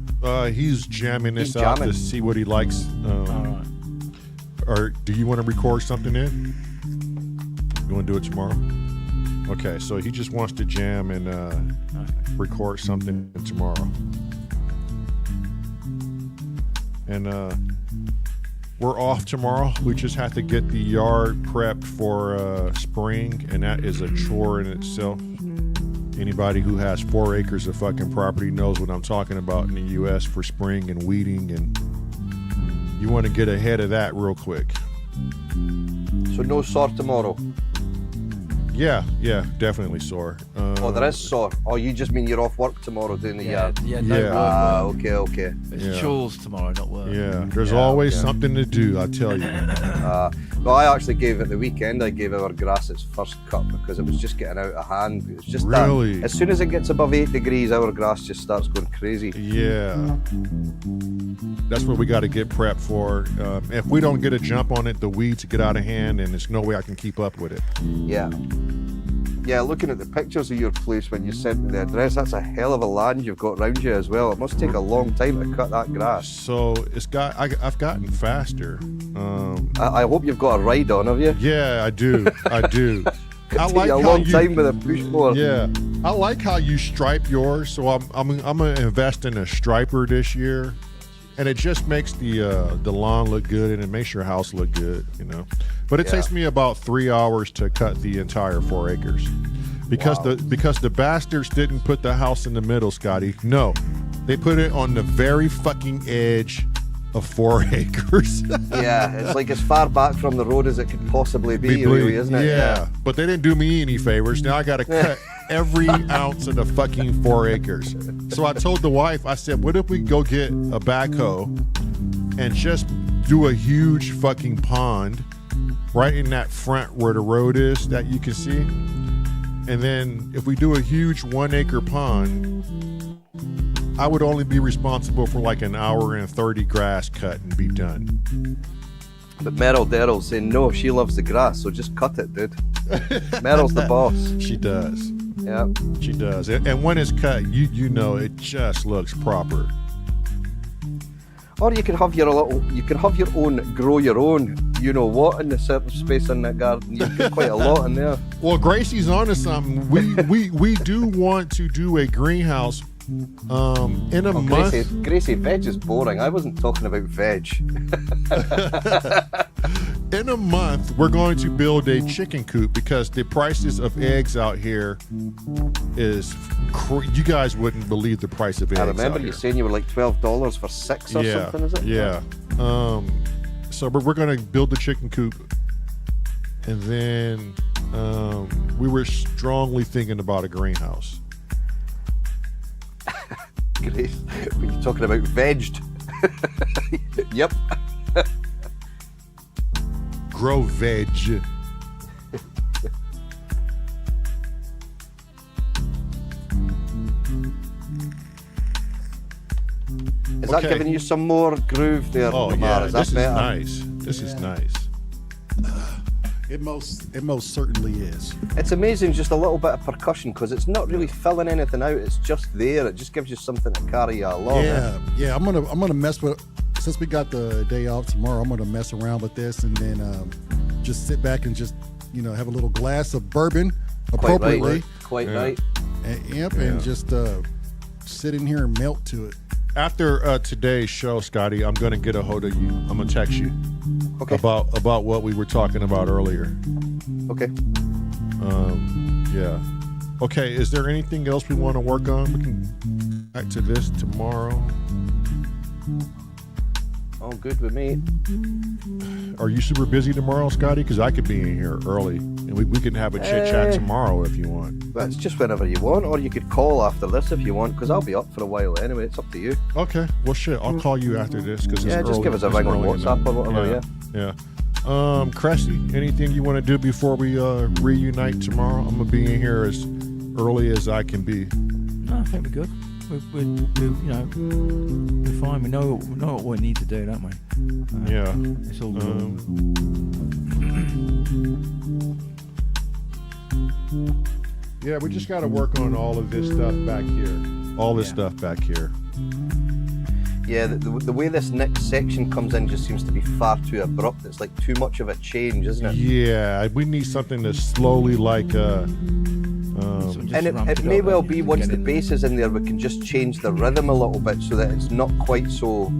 He's jamming this out to see what he likes. All right. Or do you want to record something in? You want to do it tomorrow? Okay, so he just wants to jam and record something tomorrow. And we're off tomorrow. We just have to get the yard prepped for spring, and that is a chore in itself. Anybody who has 4 acres of fucking property knows what I'm talking about in the U.S. for spring and weeding, and you want to get ahead of that real quick. So no S.O.R tomorrow? Yeah, definitely S.O.R. Oh, there is S.O.R. Oh, you just mean you're off work tomorrow doing the yard? Yeah, no work. Okay. It's chores tomorrow, not work. Yeah, there's always something to do, I tell you. Well, I actually gave it the weekend. I gave our grass its first cut because it was just getting out of hand. It was just really? As soon as it gets above 8 degrees, our grass just starts going crazy. Yeah. That's what we got to get prepped for. If we don't get a jump on it, the weeds get out of hand, and there's no way I can keep up with it. Yeah, looking at the pictures of your place when you sent me the address, that's a hell of a land you've got around you as well. It must take a long time to cut that grass. So I've gotten faster. I hope you've got a ride on, have you? Yeah, I do. I like a long time with a push mower. Yeah, I like how you stripe yours. So I'm gonna invest in a striper this year, and it just makes the lawn look good, and it makes your house look good, you know. But it takes me about 3 hours to cut the entire 4 acres, because the bastards didn't put the house in the middle, Scotty. No, they put it on the very fucking edge of 4 acres. Yeah, it's like as far back from the road as it could possibly be, really, isn't it? Yeah, but they didn't do me any favors. Now I got to cut every ounce of the fucking 4 acres. So I told the wife, I said, what if we go get a backhoe and just do a huge fucking pond right in that front where the road is that you can see? And then if we do a huge 1 acre pond, I would only be responsible for like an hour and 30 grass cut and be done. But Daryl's saying no, she loves the grass, so just cut it, dude. Meryl's the boss. She does. Yeah. She does. And when it's cut, you know it just looks proper. Or you can have your own, grow your own, you know what, in the certain space in that garden. You've got quite a lot in there. Well, Gracie's onto something. We do want to do a greenhouse in a month. Gracie, veg is boring. I wasn't talking about veg. In a month, we're going to build a chicken coop because the prices of eggs out here is you guys wouldn't believe the price of eggs. I remember you saying you were like $12 for 6 or something, is it? Yeah. So we're going to build the chicken coop, and then we were strongly thinking about a greenhouse. Great. When you're talking about vegged. Yep. Grow veg. Is that giving you some more groove there, Oh, Lamar? yeah, Is that this is better? nice. This is nice. It most certainly is. It's amazing, just a little bit of percussion, because it's not really filling anything out. It's just there. It just gives you something to carry you along. Yeah. I'm gonna mess with. Since we got the day off tomorrow, I'm gonna mess around with this, and then just sit back and just have a little glass of bourbon appropriately. Quite right. And just sit in here and melt to it. After today's show, Scotty, I'm going to get a hold of you. I'm going to text you about what we were talking about earlier. Okay. Yeah. Okay, is there anything else we want to work on? We can back to this tomorrow. All good with me. Are you super busy tomorrow, Scotty? Because I could be in here early, and we can have a chit chat tomorrow if you want. But it's just whenever you want, or you could call after this if you want, because I'll be up for a while anyway. It's up to you. Okay. Well, shit. I'll call you after this because it's early. Just give us a ring on WhatsApp or whatever. Yeah. Cressy, anything you want to do before we reunite tomorrow? I'm gonna be in here as early as I can be. No, I think we're good. We're fine. We know what we need to do, don't we? Yeah. It's all good. Yeah, we just got to work on all of this stuff back here. All this stuff back here. Yeah, the way this next section comes in just seems to be far too abrupt. It's like too much of a change, isn't it? Yeah, we need something to slowly like. And it may well be once the bass is in there, we can just change the rhythm a little bit so that it's not quite so.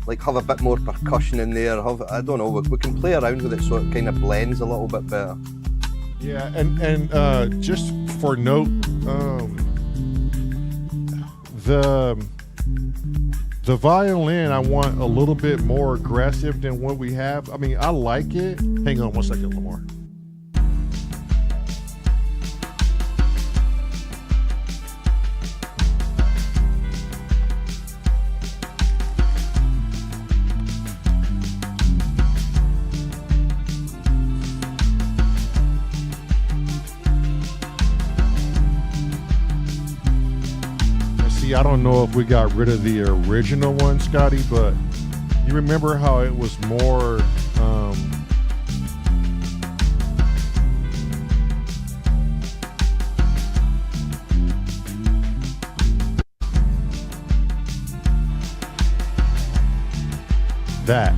Like have a bit more percussion in there. I don't know. We can play around with it so it kind of blends a little bit better. Yeah, and just for note, the violin I want a little bit more aggressive than what we have. I mean, I like it. Hang on 1 second, Lamar. I don't know if we got rid of the original one, Scotty, but you remember how it was more that.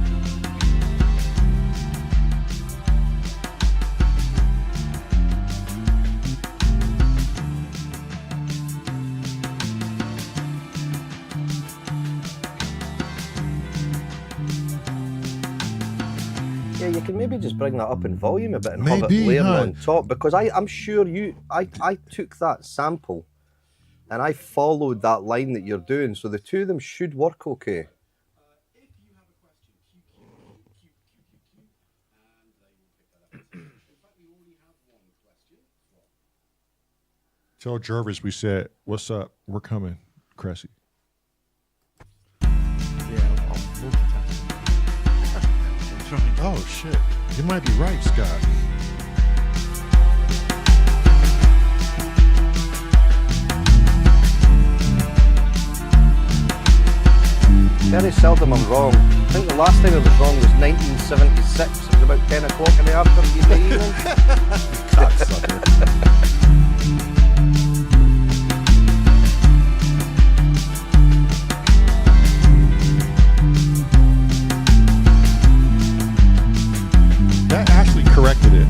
You can maybe just bring that up in volume a bit and have it layered on top, because I'm sure I took that sample and I followed that line that you're doing, so the two of them should work okay. Tell Jervis we said, "What's up? We're coming, Cressy." Oh shit, you might be right, Scott. Very seldom I'm wrong. I think the last time I was wrong was 1976. It was about 10 o'clock in the afternoon. Cocksucker. That actually corrected it.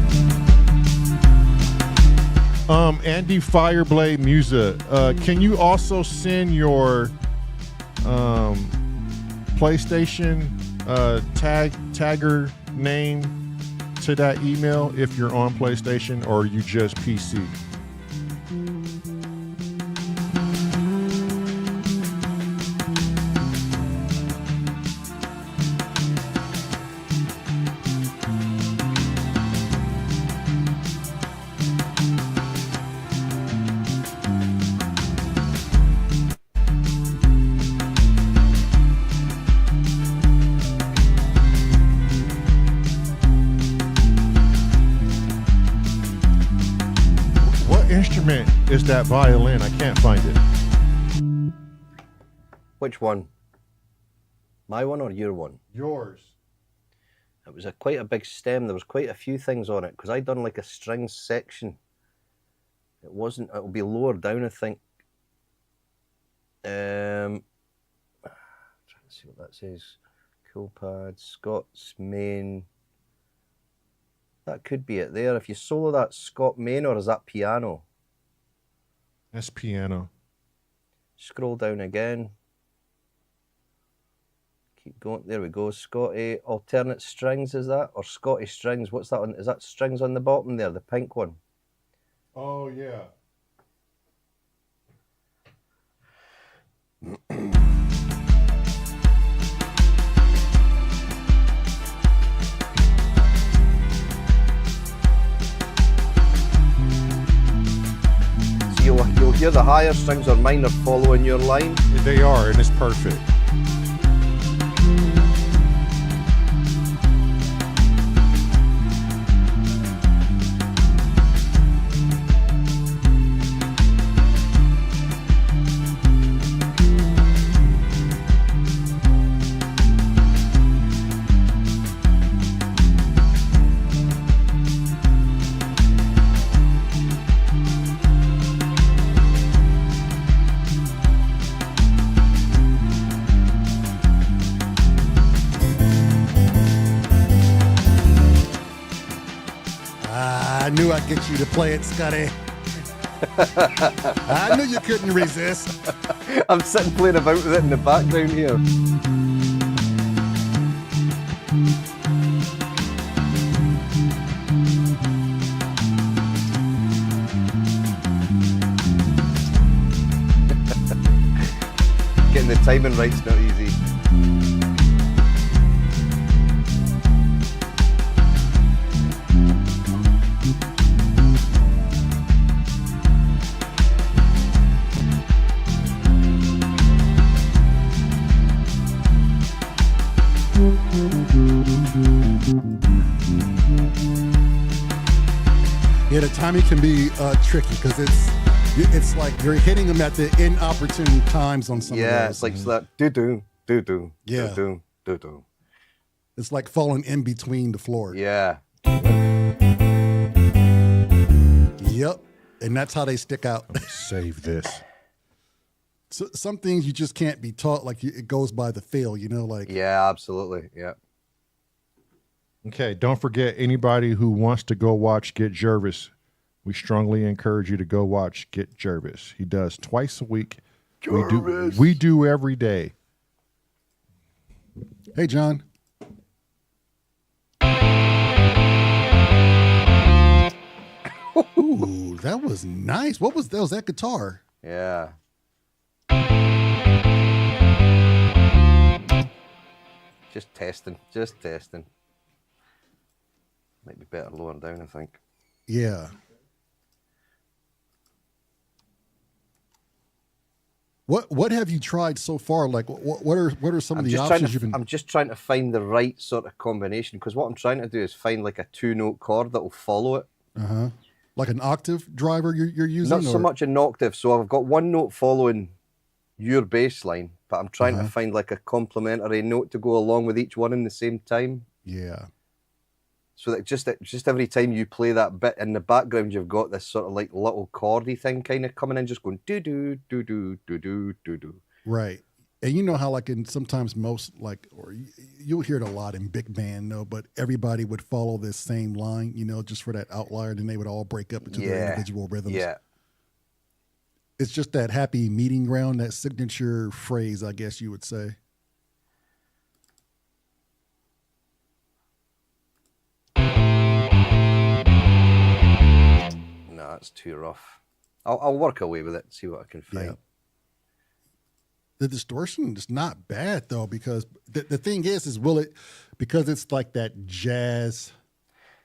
Andy Fireblade Musa, can you also send your PlayStation tagger name to that email if you're on PlayStation or you just PC? Is that violin? I can't find it. Which one? My one or your one? Yours. It was quite a big stem. There was quite a few things on it because I done like a strings section. It wasn't. It'll be lower down, I think. Trying to see what that says. Cool pad, Scott's main. That could be it there. If you solo that Scott main, or is that piano? That's piano. Scroll down again. Keep going. There we go. Scotty alternate strings, is that? Or Scotty strings. What's that on? Is that strings on the bottom there, the pink one? Oh, yeah. You'll hear the higher strings or minor following your line. They are, and it's perfect. I knew I'd get you to play it, Scotty. I knew you couldn't resist. I'm sitting playing about with it in the background here. Getting the timing right's not easy. Yeah, the timing can be tricky because it's like you're hitting them at the inopportune times on some of those. Yeah, it's like that do-do, do-do, Yeah. do-do, do-do. It's like falling in between the floor. Yeah. Yep. And that's how they stick out. Save this. So, some things you just can't be taught, like it goes by the feel, you know, like. Yeah, absolutely. Yeah. Okay, don't forget, anybody who wants to go watch Get Jervis, we strongly encourage you to go watch Get Jervis. He does twice a week. Jervis. We do every day. Hey, John. Ooh, that was nice. What was that? Was that guitar? Yeah. Just testing. Just testing. Might be better lower down, I think. Yeah. What have you tried so far? Like, what are some of the options you've been? I'm just trying to find the right sort of combination, because what I'm trying to do is find like a 2-note chord that will follow it. Uh-huh. Like an octave driver you're using? Not so much an octave. So I've got one note following your bass line, but I'm trying to find like a complementary note to go along with each one in the same time. Yeah. So that just every time you play that bit in the background, you've got this sort of like little chordy thing kind of coming in, just going do do do do do do do do. Right. And you know how like in sometimes most like, or you'll hear it a lot in big band, no, but everybody would follow this same line, you know, just for that outlier, and then they would all break up into their individual rhythms. Yeah. It's just that happy meeting ground, that signature phrase, I guess you would say. No, that's too rough. I'll work away with it and see what I can find. Yeah. The distortion is not bad though, because the thing is will it, because it's like that jazz.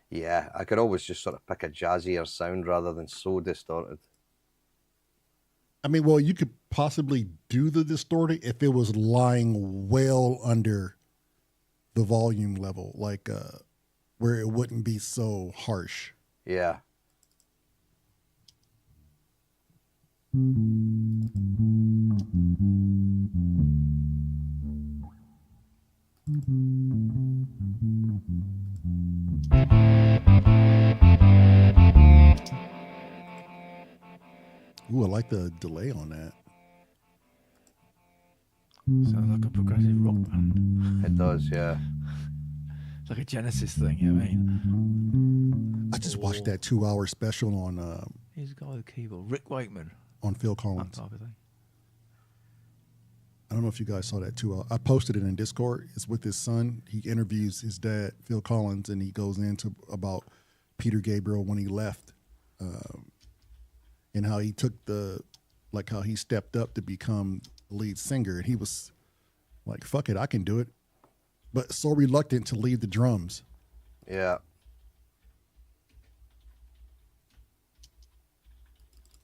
Yeah, I could always just sort of pick a jazzier sound rather than so distorted. I mean, well, you could possibly do the distorting if it was lying well under the volume level, like where it wouldn't be so harsh. Yeah. Ooh, I like the delay on that. Sounds like a progressive rock band. It does, yeah. It's like a Genesis thing, you know what I mean? I just watched that 2-hour special on He's the guy with the keyboard. Rick Wakeman. on Phil That Collins. type of thing. I don't know if you guys saw that too. I posted it in Discord. It's with his son. He interviews his dad, Phil Collins, and he goes into about Peter Gabriel when he left, and how he took how he stepped up to become lead singer, and he was like, "Fuck it, I can do it," but so reluctant to lead the drums. Yeah.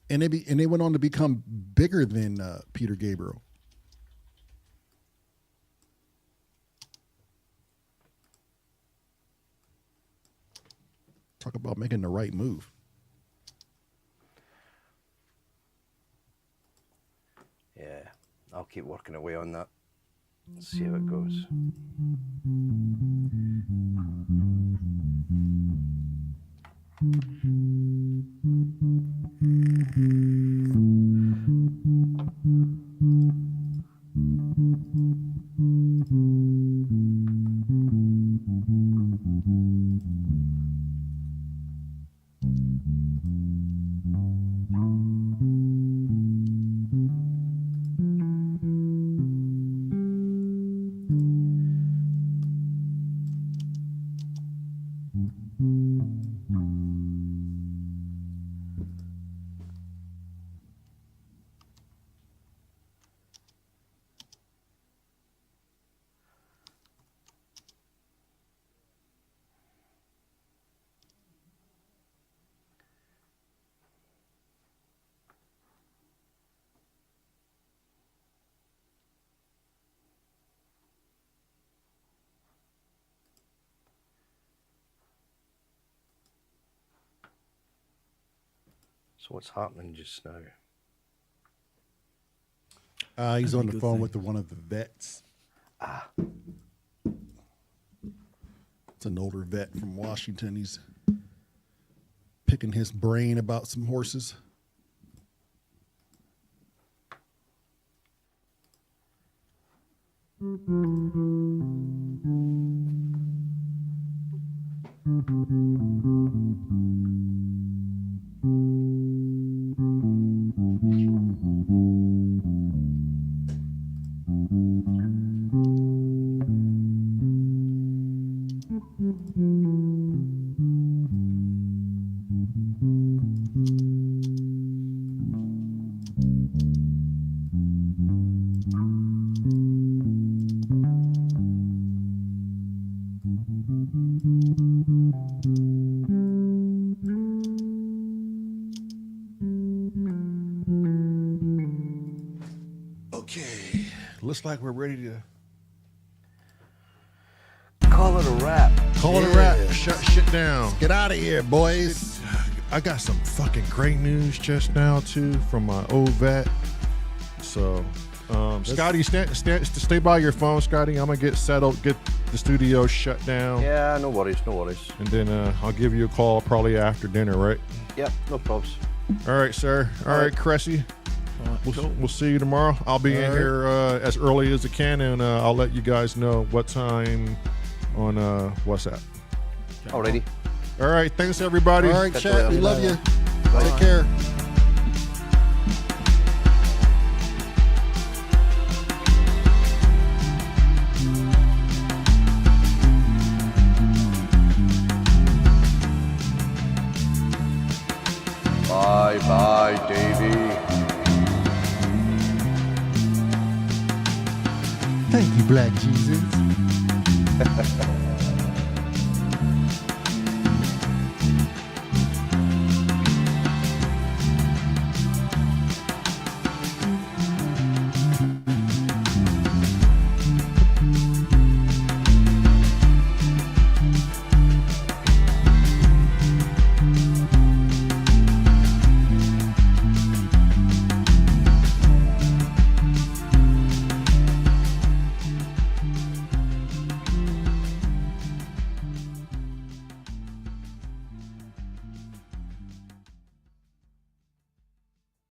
And they went on to become bigger than Peter Gabriel. Talk about making the right move. Yeah. I'll keep working away on that. Let's see how it goes. So what's happening just now? He's on the phone with one of the vets. It's an older vet from Washington. He's picking his brain about some horses. Okay, looks like we're ready to call it a wrap. Call it a wrap. Shut shit down. Get out of here, boys. I got some fucking great news just now too from my old vet. So, Scotty, stay by your phone, Scotty. I'm gonna get settled, get the studio shut down. Yeah, no worries, no worries. And then I'll give you a call probably after dinner, right? Yep, no problems. All right, sir. All right, Cressy. We'll see you tomorrow. I'll be in here as early as I can, and I'll let you guys know what time on WhatsApp. Alrighty. All right, thanks everybody. All right, chat. We love you. Bye. Take care. Bye, Davey. Thank you, Black Jesus.